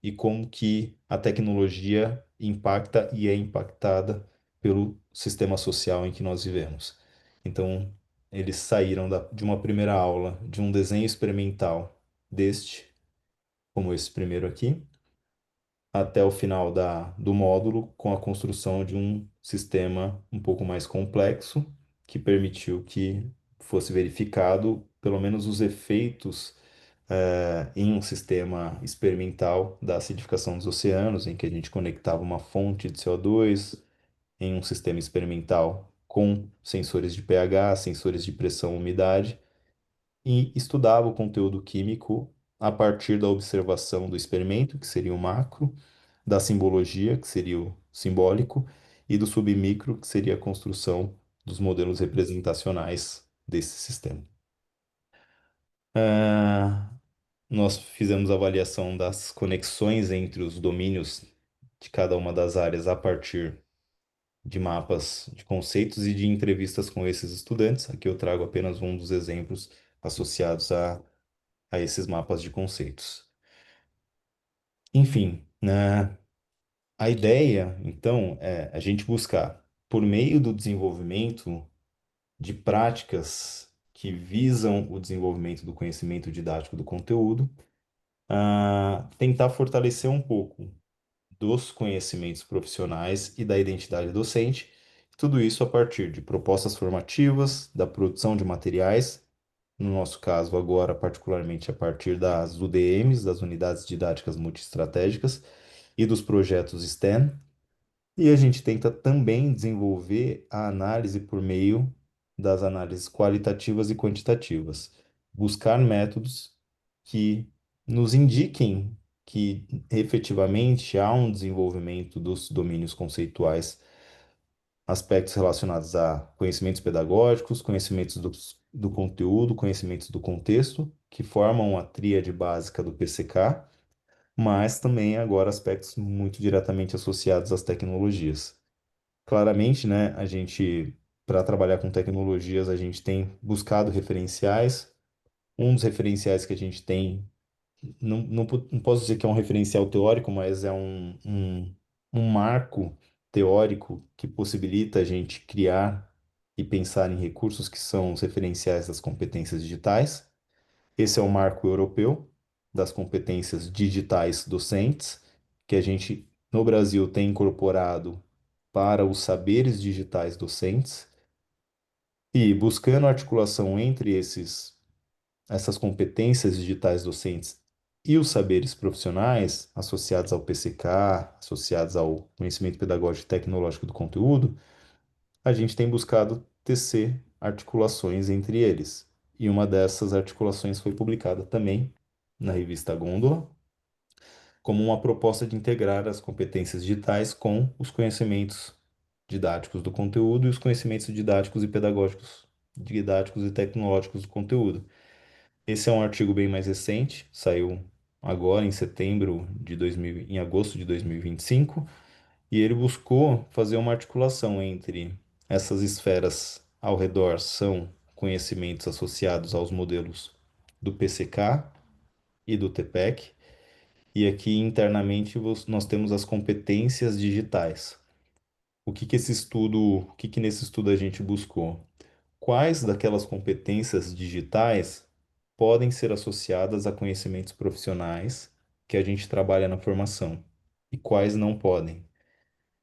e como que a tecnologia impacta e é impactada pelo sistema social em que nós vivemos. Então, eles saíram de uma primeira aula de um desenho experimental deste, como esse primeiro aqui, até o final do módulo com a construção de um sistema um pouco mais complexo, que permitiu que fosse verificado pelo menos os efeitos em um sistema experimental da acidificação dos oceanos, em que a gente conectava uma fonte de CO2 em um sistema experimental com sensores de pH, sensores de pressão e umidade, e estudava o conteúdo químico a partir da observação do experimento, que seria o macro, da simbologia, que seria simbólico, e do submicro, que seria a construção dos modelos representacionais desse sistema. Ah, nós fizemos avaliação das conexões entre os domínios de cada uma das áreas a partir de mapas de conceitos e de entrevistas com esses estudantes. Aqui eu trago apenas um dos exemplos associados a esses mapas de conceitos. Enfim, né, a ideia, então, é a gente buscar, por meio do desenvolvimento de práticas que visam o desenvolvimento do conhecimento didático do conteúdo, tentar fortalecer um pouco dos conhecimentos profissionais e da identidade docente, tudo isso a partir de propostas formativas, da produção de materiais, no nosso caso agora particularmente a partir das UDMs, das Unidades Didáticas Multiestratégicas, e dos projetos STEM, e a gente tenta também desenvolver a análise por meio das análises qualitativas e quantitativas, buscar métodos que nos indiquem que efetivamente há um desenvolvimento dos domínios conceituais, aspectos relacionados a conhecimentos pedagógicos, conhecimentos do conteúdo, conhecimentos do contexto, que formam a tríade básica do PCK, mas também agora aspectos muito diretamente associados às tecnologias. Claramente, né, para trabalhar com tecnologias, a gente tem buscado referenciais. Um dos referenciais que a gente tem, não posso dizer que é um referencial teórico, mas é um marco teórico que possibilita a gente criar e pensar em recursos que são os referenciais das competências digitais. Esse é o marco europeu das competências digitais docentes, que a gente, no Brasil, tem incorporado para os saberes digitais docentes e buscando articulação entre essas competências digitais docentes e os saberes profissionais associados ao PCK, associados ao conhecimento pedagógico e tecnológico do conteúdo, a gente tem buscado tecer articulações entre eles. E uma dessas articulações foi publicada também na revista Gôndola, como uma proposta de integrar as competências digitais com os conhecimentos didáticos do conteúdo e os conhecimentos didáticos e pedagógicos, didáticos e tecnológicos do conteúdo. Esse é um artigo bem mais recente, saiu agora em agosto de 2025, e ele buscou fazer uma articulação entre essas esferas ao redor são conhecimentos associados aos modelos do PCK e do TPEC, e aqui internamente nós temos as competências digitais. O que que nesse estudo a gente buscou? Quais daquelas competências digitais podem ser associadas a conhecimentos profissionais que a gente trabalha na formação e quais não podem?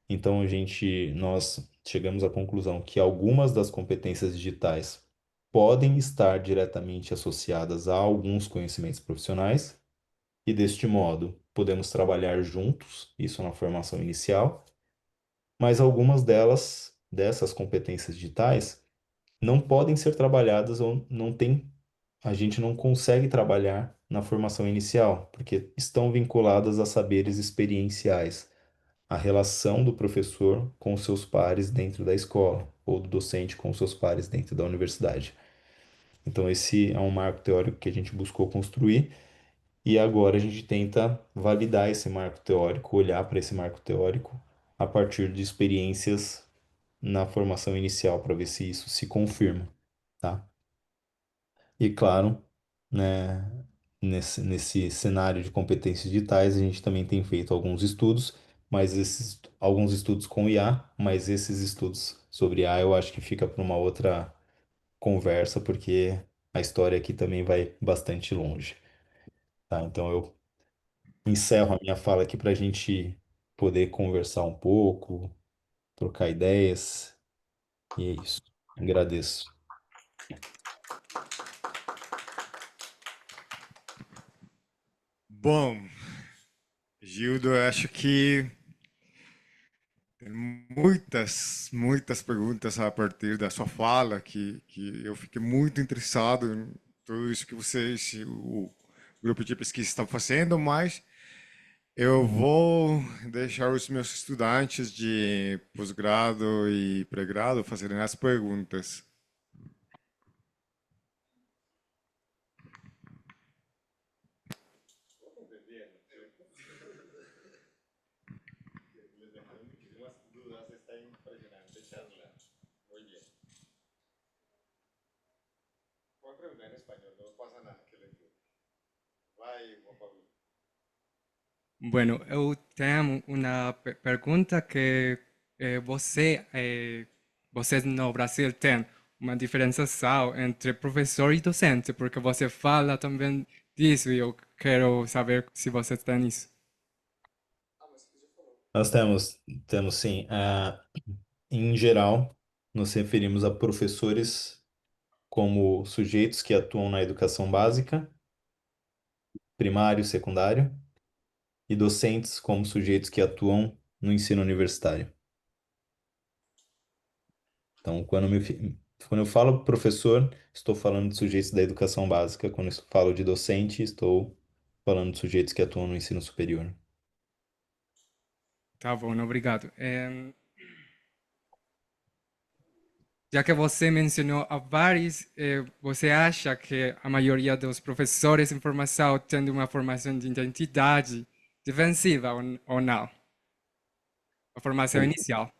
Então nós chegamos à conclusão que algumas das competências digitais podem estar diretamente associadas a alguns conhecimentos profissionais e deste modo podemos trabalhar juntos, isso na formação inicial, mas algumas dessas competências digitais, não podem ser trabalhadas ou a gente não consegue trabalhar na formação inicial, porque estão vinculadas a saberes experienciais, a relação do professor com seus pares dentro da escola, ou do docente com seus pares dentro da universidade. Então, esse é um marco teórico que a gente buscou construir, e agora a gente tenta validar esse marco teórico, olhar para esse marco teórico a partir de experiências na formação inicial para ver se isso se confirma, tá? E claro, né, nesse cenário de competências digitais, a gente também tem feito alguns estudos, alguns estudos com IA, mas esses estudos sobre IA eu acho que fica para uma outra conversa, porque a história aqui também vai bastante longe, tá? Então eu encerro a minha fala aqui para a gente poder conversar um pouco, trocar ideias, e é isso. Agradeço. Bom, Gildo, eu acho que tem muitas perguntas a partir da sua fala, que eu fiquei muito interessado em tudo isso que vocês, o grupo de pesquisa está fazendo, mas Eu vou deixar os meus estudantes de pós-grado e pré-grado fazerem as perguntas. Bueno, eu tenho uma pergunta que vocês no Brasil têm uma diferenciação entre professor e docente, porque você fala também disso e eu quero saber se vocês têm isso. Nós temos sim. Em geral, nos referimos a professores como sujeitos que atuam na educação básica, primário, secundário, e docentes como sujeitos que atuam no ensino universitário. Então, quando eu falo professor, estou falando de sujeitos da educação básica. Quando eu falo de docente, estou falando de sujeitos que atuam no ensino superior. Tá bom, obrigado. Já que você mencionou a vários, você acha que a maioria dos professores em formação tem uma formação de identidade defensiva ou não? A formação inicial.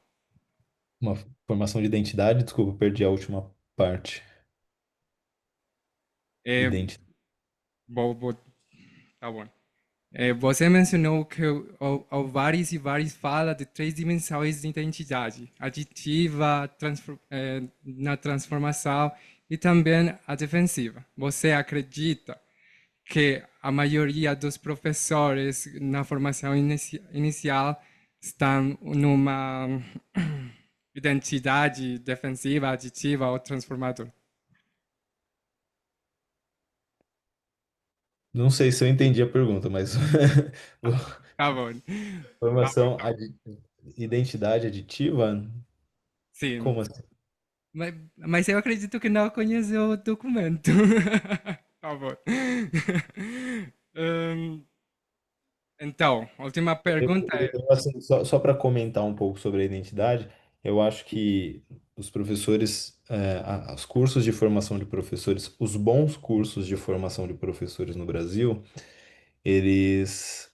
Uma formação de identidade, desculpa, perdi a última parte. É, Identi- tá bom. Você mencionou que o vários e vários fala de três dimensões de identidade: aditiva, na transformação e também a defensiva. Você acredita que a maioria dos professores na formação inicial estão numa identidade defensiva, aditiva ou transformadora? Não sei se eu entendi a pergunta, mas Tá bom. formação, identidade aditiva? Sim. Como assim? Mas eu acredito que não conheceu o documento. Tá bom. Hum, então, a última pergunta é. Assim, só para comentar um pouco sobre a identidade, eu acho que os professores, os cursos de formação de professores, os bons cursos de formação de professores no Brasil, eles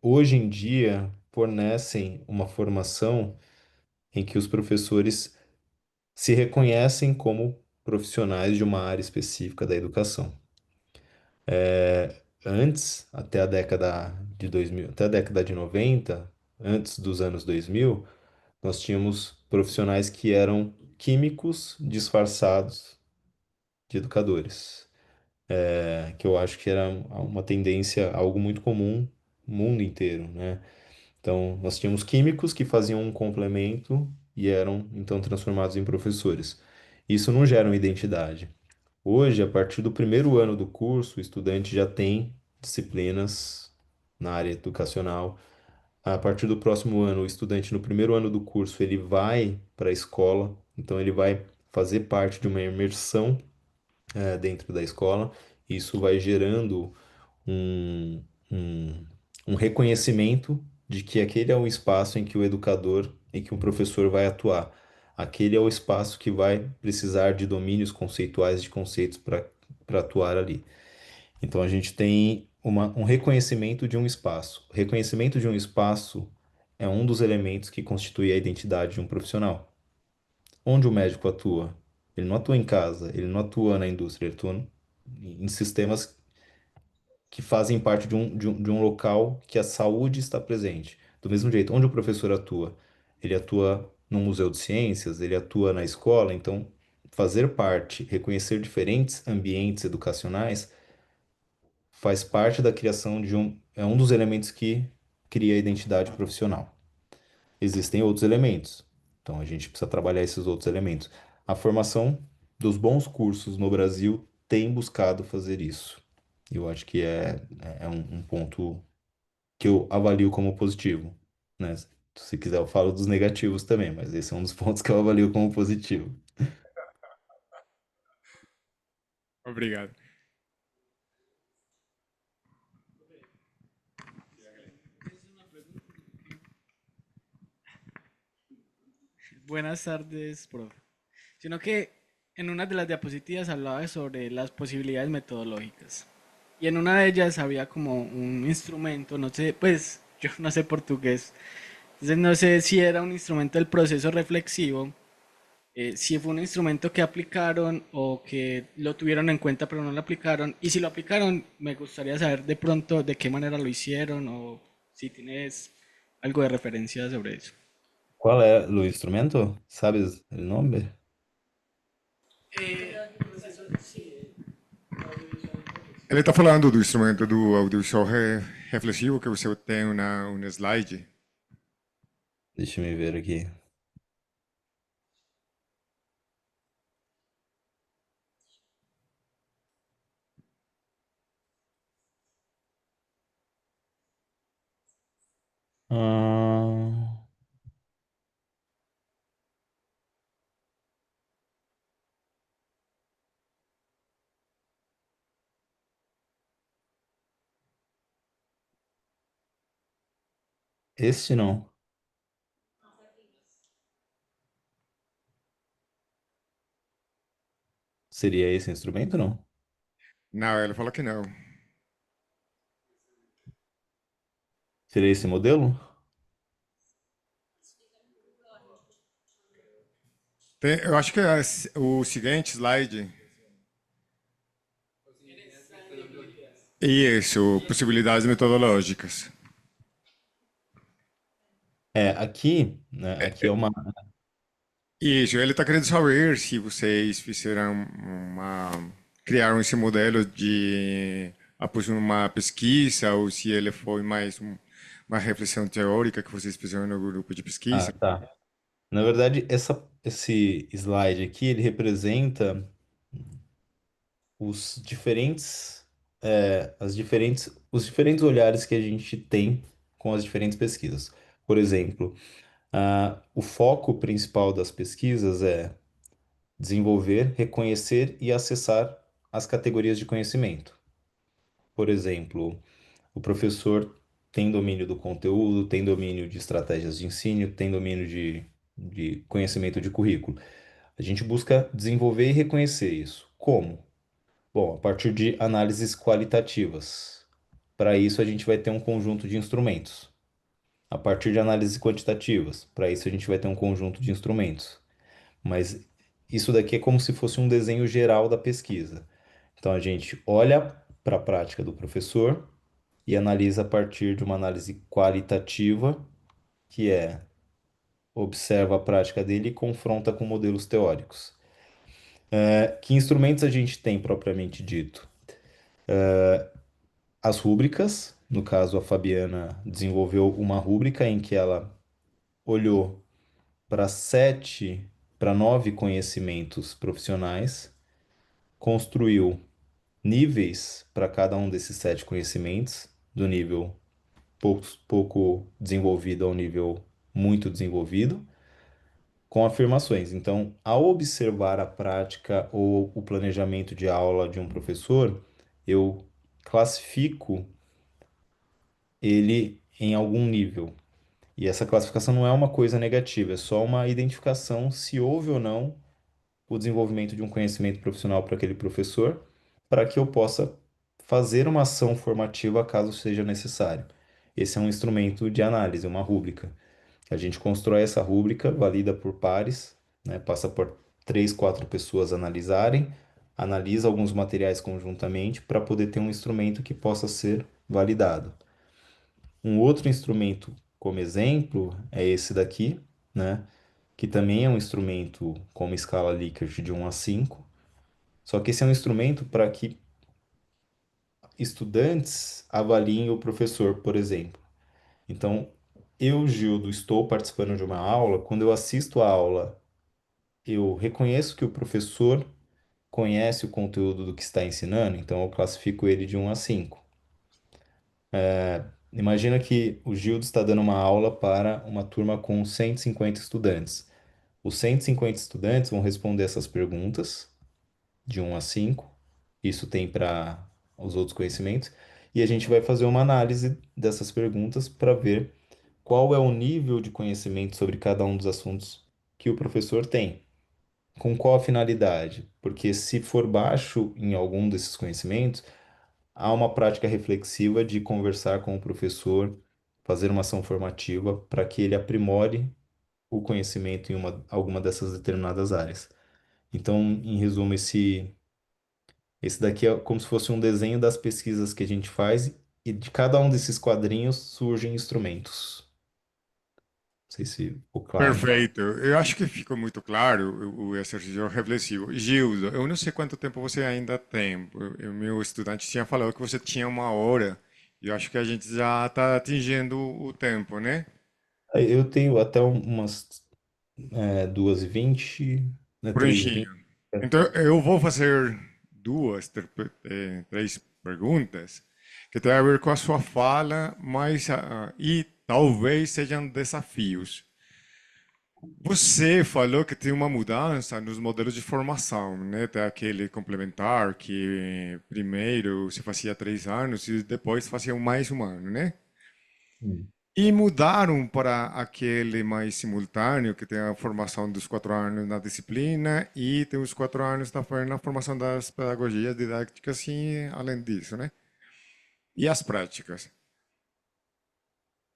hoje em dia fornecem uma formação em que os professores se reconhecem como profissionais de uma área específica da educação. Antes, até a década de 2000, até a década de 90, antes dos anos 2000, nós tínhamos profissionais que eram químicos disfarçados de educadores, que eu acho que era uma tendência, algo muito comum no mundo inteiro, né? Então, nós tínhamos químicos que faziam um complemento e eram então transformados em professores. Isso não gera uma identidade. Hoje, a partir do primeiro ano do curso, o estudante já tem disciplinas na área educacional. A partir do próximo ano, o estudante, no primeiro ano do curso, ele vai para a escola, então ele vai fazer parte de uma imersão, dentro da escola. Isso vai gerando um, um, um reconhecimento de que aquele é o espaço em que o educador e que o professor vai atuar. Aquele é o espaço que vai precisar de domínios conceituais de conceitos para atuar ali. Então a gente tem um reconhecimento de um espaço. O reconhecimento de um espaço é um dos elementos que constitui a identidade de um profissional. Onde o médico atua? Ele não atua em casa, ele não atua na indústria, ele atua em sistemas que fazem parte de um local que a saúde está presente. Do mesmo jeito, onde o professor atua? Ele atua no museu de ciências, ele atua na escola, então fazer parte, reconhecer diferentes ambientes educacionais faz parte da criação é um dos elementos que cria a identidade profissional. Existem outros elementos, então a gente precisa trabalhar esses outros elementos. A formação dos bons cursos no Brasil tem buscado fazer isso. Eu acho que é um ponto que eu avalio como positivo, né? Se quiser, eu falo dos negativos também, mas esse é um dos pontos que eu avalio como positivo. Obrigado. Buenas tardes, profe. Sino que en una de las diapositivas hablaba sobre las posibilidades metodológicas. Y en una de ellas había como un instrumento, no sé, pues yo no sé portugués. Entonces no sé si era un instrumento del proceso reflexivo, si fue un instrumento que aplicaron o que lo tuvieron en cuenta pero no lo aplicaron. Y si lo aplicaron, me gustaría saber de pronto de qué manera lo hicieron o si tienes algo de referencia sobre eso. Qual é o instrumento? Sabes o nome? Ele está falando do instrumento do audiovisual reflexivo, que você tem um slide. Deixa eu me ver aqui. Ah, este não. Seria esse instrumento, não? Não, ele fala que não. Seria esse modelo? Eu acho que é o seguinte slide. Isso, possibilidades metodológicas. É, aqui, né, aqui é uma. Isso, ele está querendo saber se vocês fizeram criaram esse modelo de após uma pesquisa ou se ele foi mais uma reflexão teórica que vocês fizeram no grupo de Ah, pesquisa. tá. Na verdade, esse slide aqui, ele representa os diferentes, os diferentes olhares que a gente tem com as diferentes pesquisas. Por exemplo, o foco principal das pesquisas é desenvolver, reconhecer e acessar as categorias de conhecimento. Por exemplo, o professor tem domínio do conteúdo, tem domínio de estratégias de ensino, tem domínio de conhecimento de currículo. A gente busca desenvolver e reconhecer isso. Como? Bom, a partir de análises qualitativas. Para isso, a gente vai ter um conjunto de instrumentos. A partir de análises quantitativas. Para isso, a gente vai ter um conjunto de instrumentos. Mas isso daqui é como se fosse um desenho geral da pesquisa. Então, a gente olha para a prática do professor e analisa a partir de uma análise qualitativa, que é observa a prática dele e confronta com modelos teóricos. Que instrumentos a gente tem propriamente dito? As rúbricas, no caso a Fabiana desenvolveu uma rúbrica em que ela olhou para 9 conhecimentos profissionais, construiu níveis para cada um desses 7 conhecimentos, do nível pouco desenvolvido ao nível muito desenvolvido, com afirmações. Então, ao observar a prática ou o planejamento de aula de um professor, eu classifico ele em algum nível. E essa classificação não é uma coisa negativa, é só uma identificação se houve ou não o desenvolvimento de um conhecimento profissional para aquele professor, para que eu possa fazer uma ação formativa caso seja necessário. Esse é um instrumento de análise, uma rúbrica. A gente constrói essa rúbrica, valida por pares, né? Passa por 3, 4 pessoas analisarem, analisa alguns materiais conjuntamente para poder ter um instrumento que possa ser validado. Um outro instrumento, como exemplo, é esse daqui, né? Que também é um instrumento com uma escala Likert de 1 a 5. Só que esse é um instrumento para que estudantes avaliem o professor, por exemplo. Então, eu, Gildo, estou participando de uma aula. Quando eu assisto a aula, eu reconheço que o professor conhece o conteúdo do que está ensinando, então eu classifico ele de 1 a 5. Imagina que o Gildo está dando uma aula para uma turma com 150 estudantes. Os 150 estudantes vão responder essas perguntas de 1 a 5. Isso tem para os outros conhecimentos. E a gente vai fazer uma análise dessas perguntas para ver qual é o nível de conhecimento sobre cada um dos assuntos que o professor tem. Com qual finalidade? Porque se for baixo em algum desses conhecimentos, há uma prática reflexiva de conversar com o professor, fazer uma ação formativa para que ele aprimore o conhecimento em alguma dessas determinadas áreas. Então, em resumo, esse daqui é como se fosse um desenho das pesquisas que a gente faz e de cada um desses quadrinhos surgem instrumentos. Não sei se ficou claro. Perfeito. Eu acho que ficou muito claro o exercício reflexivo. Gildo, eu não sei quanto tempo você ainda tem. Meu estudante tinha falado que você tinha 1 hora. E eu acho que a gente já está atingindo o tempo, né? Eu tenho até umas 2h20, né, 3h20. Pranchinha. Então, eu vou fazer três perguntas que têm a ver com a sua fala, mas e talvez sejam desafios. Você falou que tem uma mudança nos modelos de formação, né? Tem aquele complementar que primeiro se fazia 3 anos e depois fazia mais 1 ano, né? Hum. E mudaram para aquele mais simultâneo, que tem a formação dos 4 anos na disciplina e tem os 4 anos na formação das pedagogias didáticas e além disso, né? E as práticas.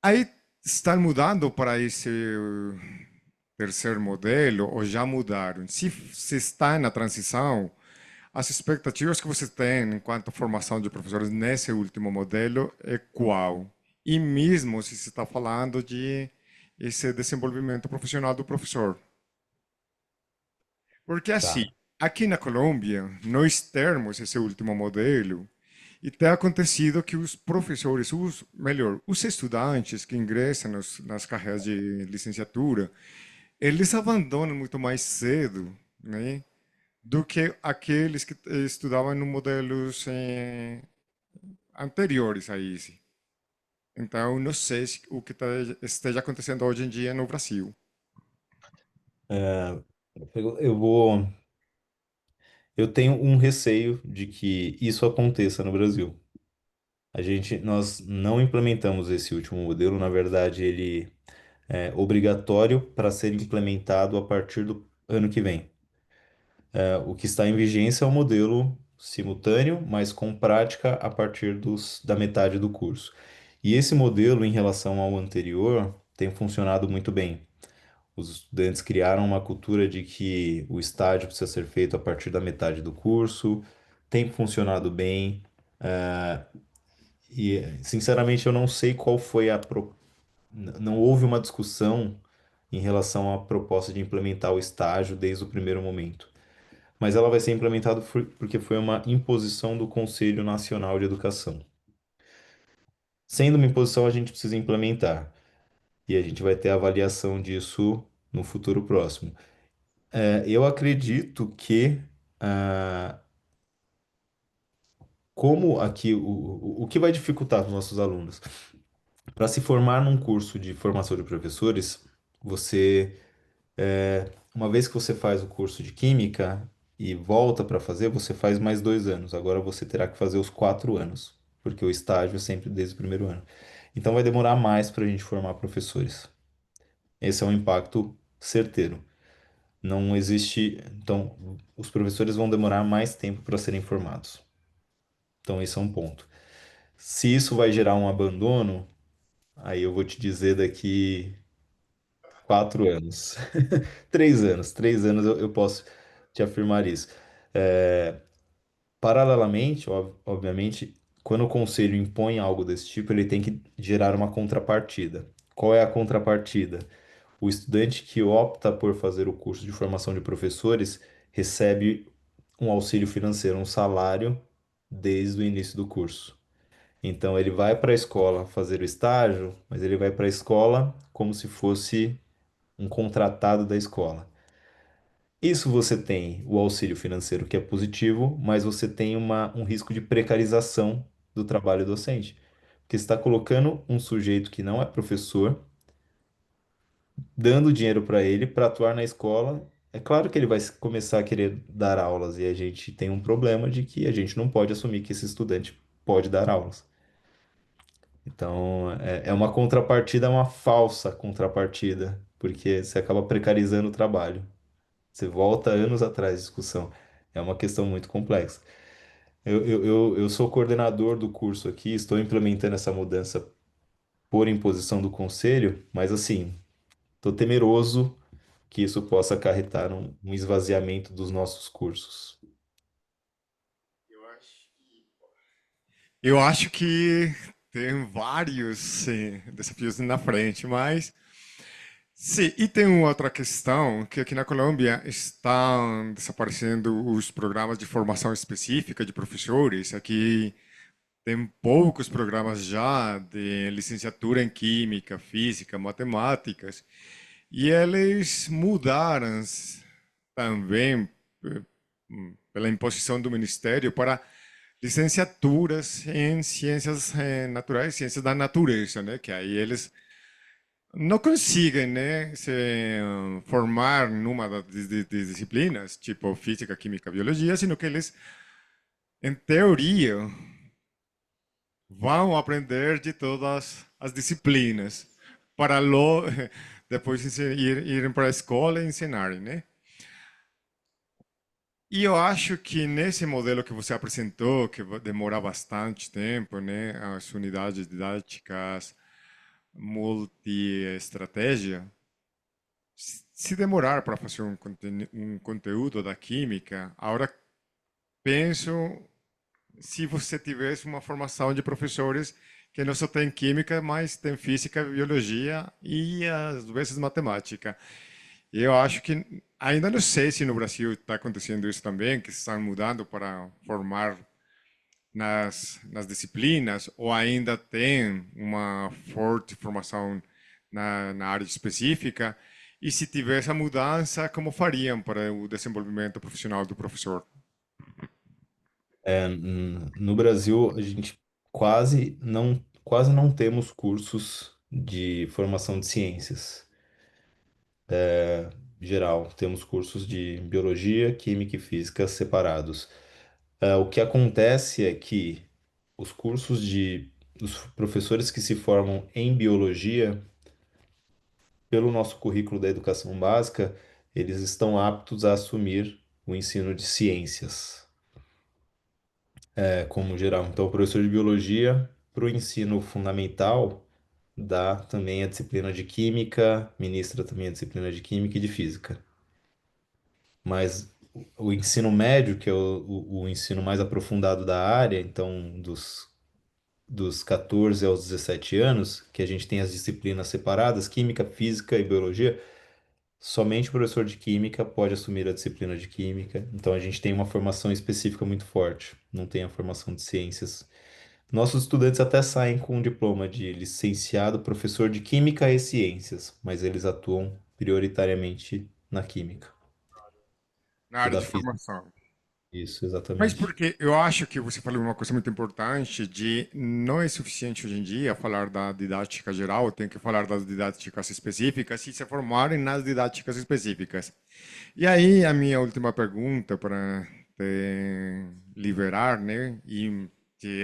Aí estão mudando para esse terceiro modelo ou já mudaram? Se está na transição, as expectativas que você tem enquanto formação de professores nesse último modelo é qual? E mesmo se você está falando de esse desenvolvimento profissional do professor. Porque assim, Tá. aqui na Colômbia, nós temos esse último modelo e tem acontecido que os professores, melhor, os estudantes que ingressam nas carreiras de licenciatura, eles abandonam muito mais cedo, né, do que aqueles que estudavam em modelos anteriores a esse. Então, não sei o que esteja acontecendo hoje em dia no Brasil. Eu vou. Eu tenho um receio de que isso aconteça no Brasil. Nós não implementamos esse último modelo, na verdade, ele é obrigatório para ser implementado a partir do ano que vem. O que está em vigência é o modelo simultâneo, mas com prática a partir da metade do curso. E esse modelo, em relação ao anterior, tem funcionado muito bem. Os estudantes criaram uma cultura de que o estágio precisa ser feito a partir da metade do curso, tem funcionado bem. E, sinceramente, eu não sei qual foi não houve uma discussão em relação à proposta de implementar o estágio desde o primeiro momento. Mas ela vai ser implementada porque foi uma imposição do Conselho Nacional de Educação. Sendo uma imposição, a gente precisa implementar. E a gente vai ter avaliação disso no futuro próximo. Eu acredito que, ah, como aqui, o que vai dificultar para os nossos alunos? Para se formar num curso de formação de professores, você uma vez que você faz o curso de Química e volta para fazer, você faz mais 2 anos. Agora você terá que fazer os 4 anos, porque o estágio é sempre desde o primeiro ano. Então vai demorar mais para a gente formar professores. Esse é um impacto certeiro. Não existe. Então, os professores vão demorar mais tempo para serem formados. Então, esse é um ponto. Se isso vai gerar um abandono, aí eu vou te dizer daqui 4 anos. 3 anos. 3 anos eu posso te afirmar isso. É, paralelamente, obviamente, quando o conselho impõe algo desse tipo, ele tem que gerar uma contrapartida. Qual é a contrapartida? O estudante que opta por fazer o curso de formação de professores recebe um auxílio financeiro, um salário, desde o início do curso. Então, ele vai para a escola fazer o estágio, mas ele vai para a escola como se fosse um contratado da escola. Isso você tem o auxílio financeiro, que é positivo, mas você tem um risco de precarização do trabalho docente. Porque você está colocando um sujeito que não é professor, dando dinheiro para ele para atuar na escola. É claro que ele vai começar a querer dar aulas, e a gente tem um problema de que a gente não pode assumir que esse estudante pode dar aulas. Então, é uma contrapartida, uma falsa contrapartida, porque você acaba precarizando o trabalho. Você volta anos atrás de discussão. É uma questão muito complexa. Eu sou coordenador do curso aqui, estou implementando essa mudança por imposição do conselho, mas assim, estou temeroso que isso possa acarretar um esvaziamento dos nossos cursos. Eu acho que tem vários desafios na frente, mas sim, e tem uma outra questão, que aqui na Colômbia estão desaparecendo os programas de formação específica de professores. Aqui tem poucos programas já de licenciatura em Química, Física, Matemáticas, e eles mudaram também pela imposição do Ministério para licenciaturas em ciências naturais, ciências da natureza, né? Que aí eles não conseguem, né, se formar numa das disciplinas, tipo física, química, biologia, sino que eles, em teoria, vão aprender de todas as disciplinas para depois irem para a escola e ensinarem, né? E eu acho que nesse modelo que você apresentou, que demora bastante tempo, né, as unidades didáticas multi-estratégia, se demorar para fazer um conteúdo da química, agora penso se você tivesse uma formação de professores que não só tem química, mas tem física, biologia e às vezes matemática. E eu acho que ainda não sei se no Brasil está acontecendo isso também, que estão mudando para formar nas disciplinas, ou ainda tem uma forte formação na área específica. E se tiver essa mudança, como fariam para o desenvolvimento profissional do professor? No Brasil, a gente quase não temos cursos de formação de ciências. Geral, temos cursos de biologia, química e física separados. O que acontece é que os professores que se formam em biologia, pelo nosso currículo da educação básica, eles estão aptos a assumir o ensino de ciências, como geral. Então, o professor de biologia, para o ensino fundamental, dá também a disciplina de química, ministra também a disciplina de química e de física. Mas o ensino médio, que é o ensino mais aprofundado da área, então dos 14 aos 17 anos, que a gente tem as disciplinas separadas, química, física e biologia, somente o professor de química pode assumir a disciplina de química. Então a gente tem uma formação específica muito forte, não tem a formação de ciências. Nossos estudantes até saem com um diploma de licenciado, professor de química e ciências, mas eles atuam prioritariamente na química. Na O área da de física, formação. isso, Mas exatamente. porque eu acho que você falou uma coisa muito importante de não é suficiente hoje em dia falar da didática geral, tem que falar das didáticas específicas e se formarem nas didáticas específicas. E aí a minha última pergunta para te liberar, né, e te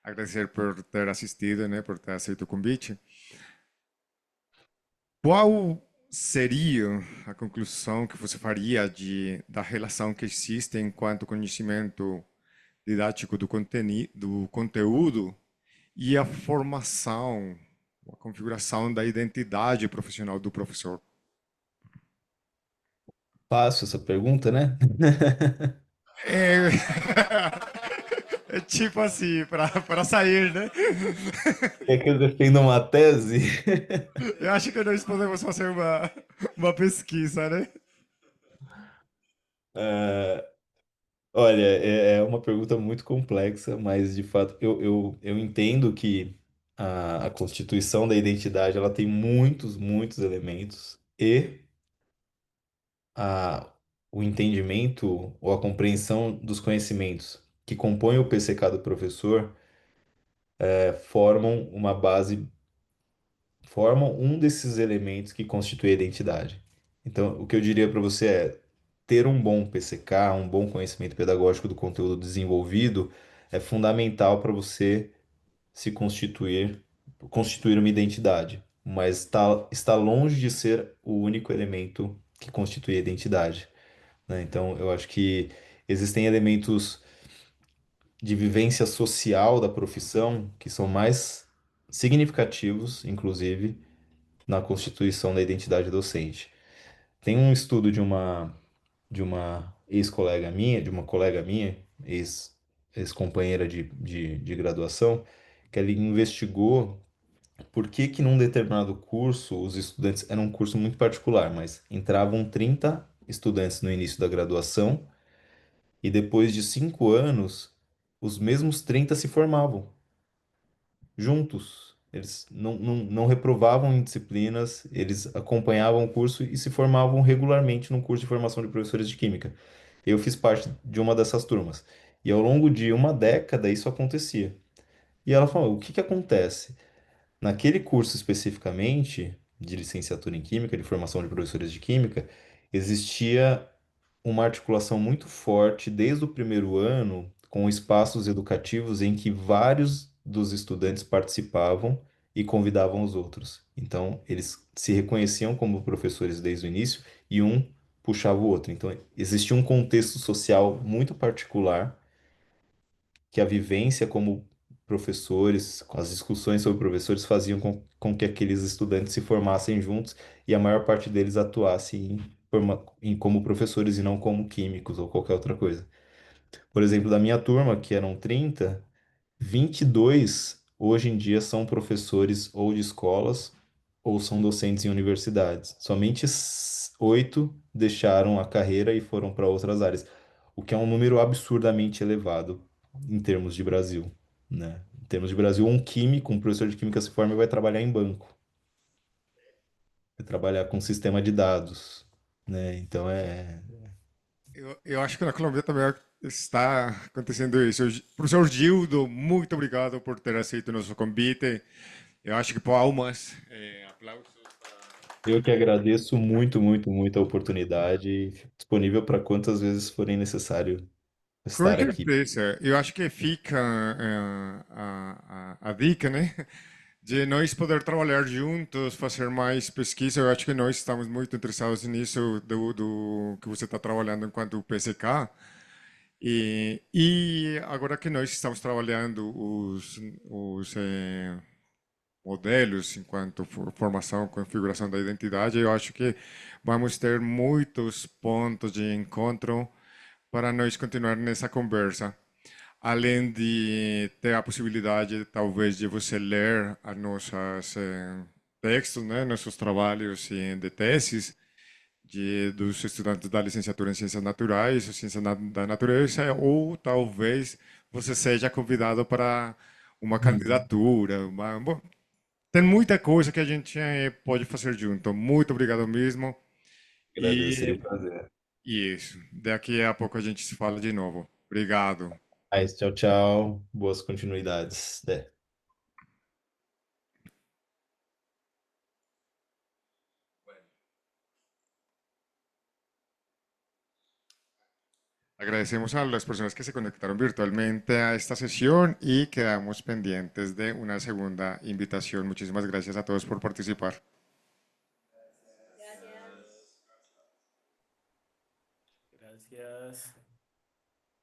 agradecer por ter assistido, né, por ter aceito o convite. Qual seria a conclusão que você faria da relação que existe enquanto conhecimento didático do conteúdo e a formação, a configuração da identidade profissional do professor? Fácil essa pergunta, né? É, é tipo assim, para sair, né? Quer que eu defenda uma tese? Eu acho que nós podemos fazer uma pesquisa, né? Ah, olha, é uma pergunta muito complexa, mas de fato eu entendo que a constituição da identidade ela tem muitos, muitos elementos e a, o entendimento ou a compreensão dos conhecimentos que compõem o PCK do professor formam uma base, formam um desses elementos que constitui a identidade. Então, o que eu diria para você é ter um bom PCK, um bom conhecimento pedagógico do conteúdo desenvolvido é fundamental para você se constituir uma identidade. mas está longe de ser o único elemento que constitui a identidade, né? Então, eu acho que existem elementos de vivência social da profissão que são mais significativos, inclusive, na constituição da identidade docente. Tem um estudo de uma ex-colega minha, de uma colega minha, ex-companheira de graduação, que ela investigou por que que num determinado curso os estudantes, era um curso muito particular, mas entravam 30 estudantes no início da graduação e depois de 5 anos, os mesmos 30 se formavam juntos. Eles não reprovavam em disciplinas, eles acompanhavam o curso e se formavam regularmente no curso de formação de professores de química. Eu fiz parte de uma dessas turmas. E ao longo de uma década isso acontecia. E ela falou: o que que acontece? Naquele curso especificamente, de licenciatura em Química, de formação de professores de Química, existia uma articulação muito forte desde o primeiro ano com espaços educativos em que vários dos estudantes participavam e convidavam os outros. Então, eles se reconheciam como professores desde o início e um puxava o outro. Então, existia um contexto social muito particular que a vivência como professores, com as discussões sobre professores, faziam com que aqueles estudantes se formassem juntos e a maior parte deles atuasse como professores e não como químicos ou qualquer outra coisa. Por exemplo, da minha turma, que eram 30, 22 hoje em dia são professores ou de escolas ou são docentes em universidades. Somente 8 deixaram a carreira e foram para outras áreas, o que é um número absurdamente elevado em termos de Brasil, né? Em termos de Brasil, um químico, um professor de química se forma e vai trabalhar em banco, vai trabalhar com sistema de dados, né? Então é. Eu acho que na Colômbia também está acontecendo isso. Professor Gildo, muito obrigado por ter aceito o nosso convite. Eu acho que palmas, aplausos. Eu que agradeço muito, muito, muito a oportunidade e fico disponível para quantas vezes forem necessário Com estar aqui. certeza. Eu acho que fica a dica, né? De nós poder trabalhar juntos, fazer mais pesquisa. Eu acho que nós estamos muito interessados nisso, do que você está trabalhando enquanto PSK. E agora que nós estamos trabalhando os modelos enquanto formação, configuração da identidade, eu acho que vamos ter muitos pontos de encontro para nós continuar nessa conversa. Além de ter a possibilidade, talvez, de você ler as nossas textos, né, nossos trabalhos de teses, dos estudantes da licenciatura em Ciências Naturais, ou Ciências da Natureza, ou talvez você seja convidado para uma candidatura. Bom, tem muita coisa que a gente pode fazer junto. Muito obrigado mesmo. Agradeço, seria um E prazer. isso, daqui a pouco a gente se fala de novo. Obrigado. Mas, tchau, tchau. Boas continuidades. Agradecemos a las personas que se conectaron virtualmente a esta sesión y quedamos pendientes de una segunda invitación. Muchísimas gracias a todos por participar. Gracias.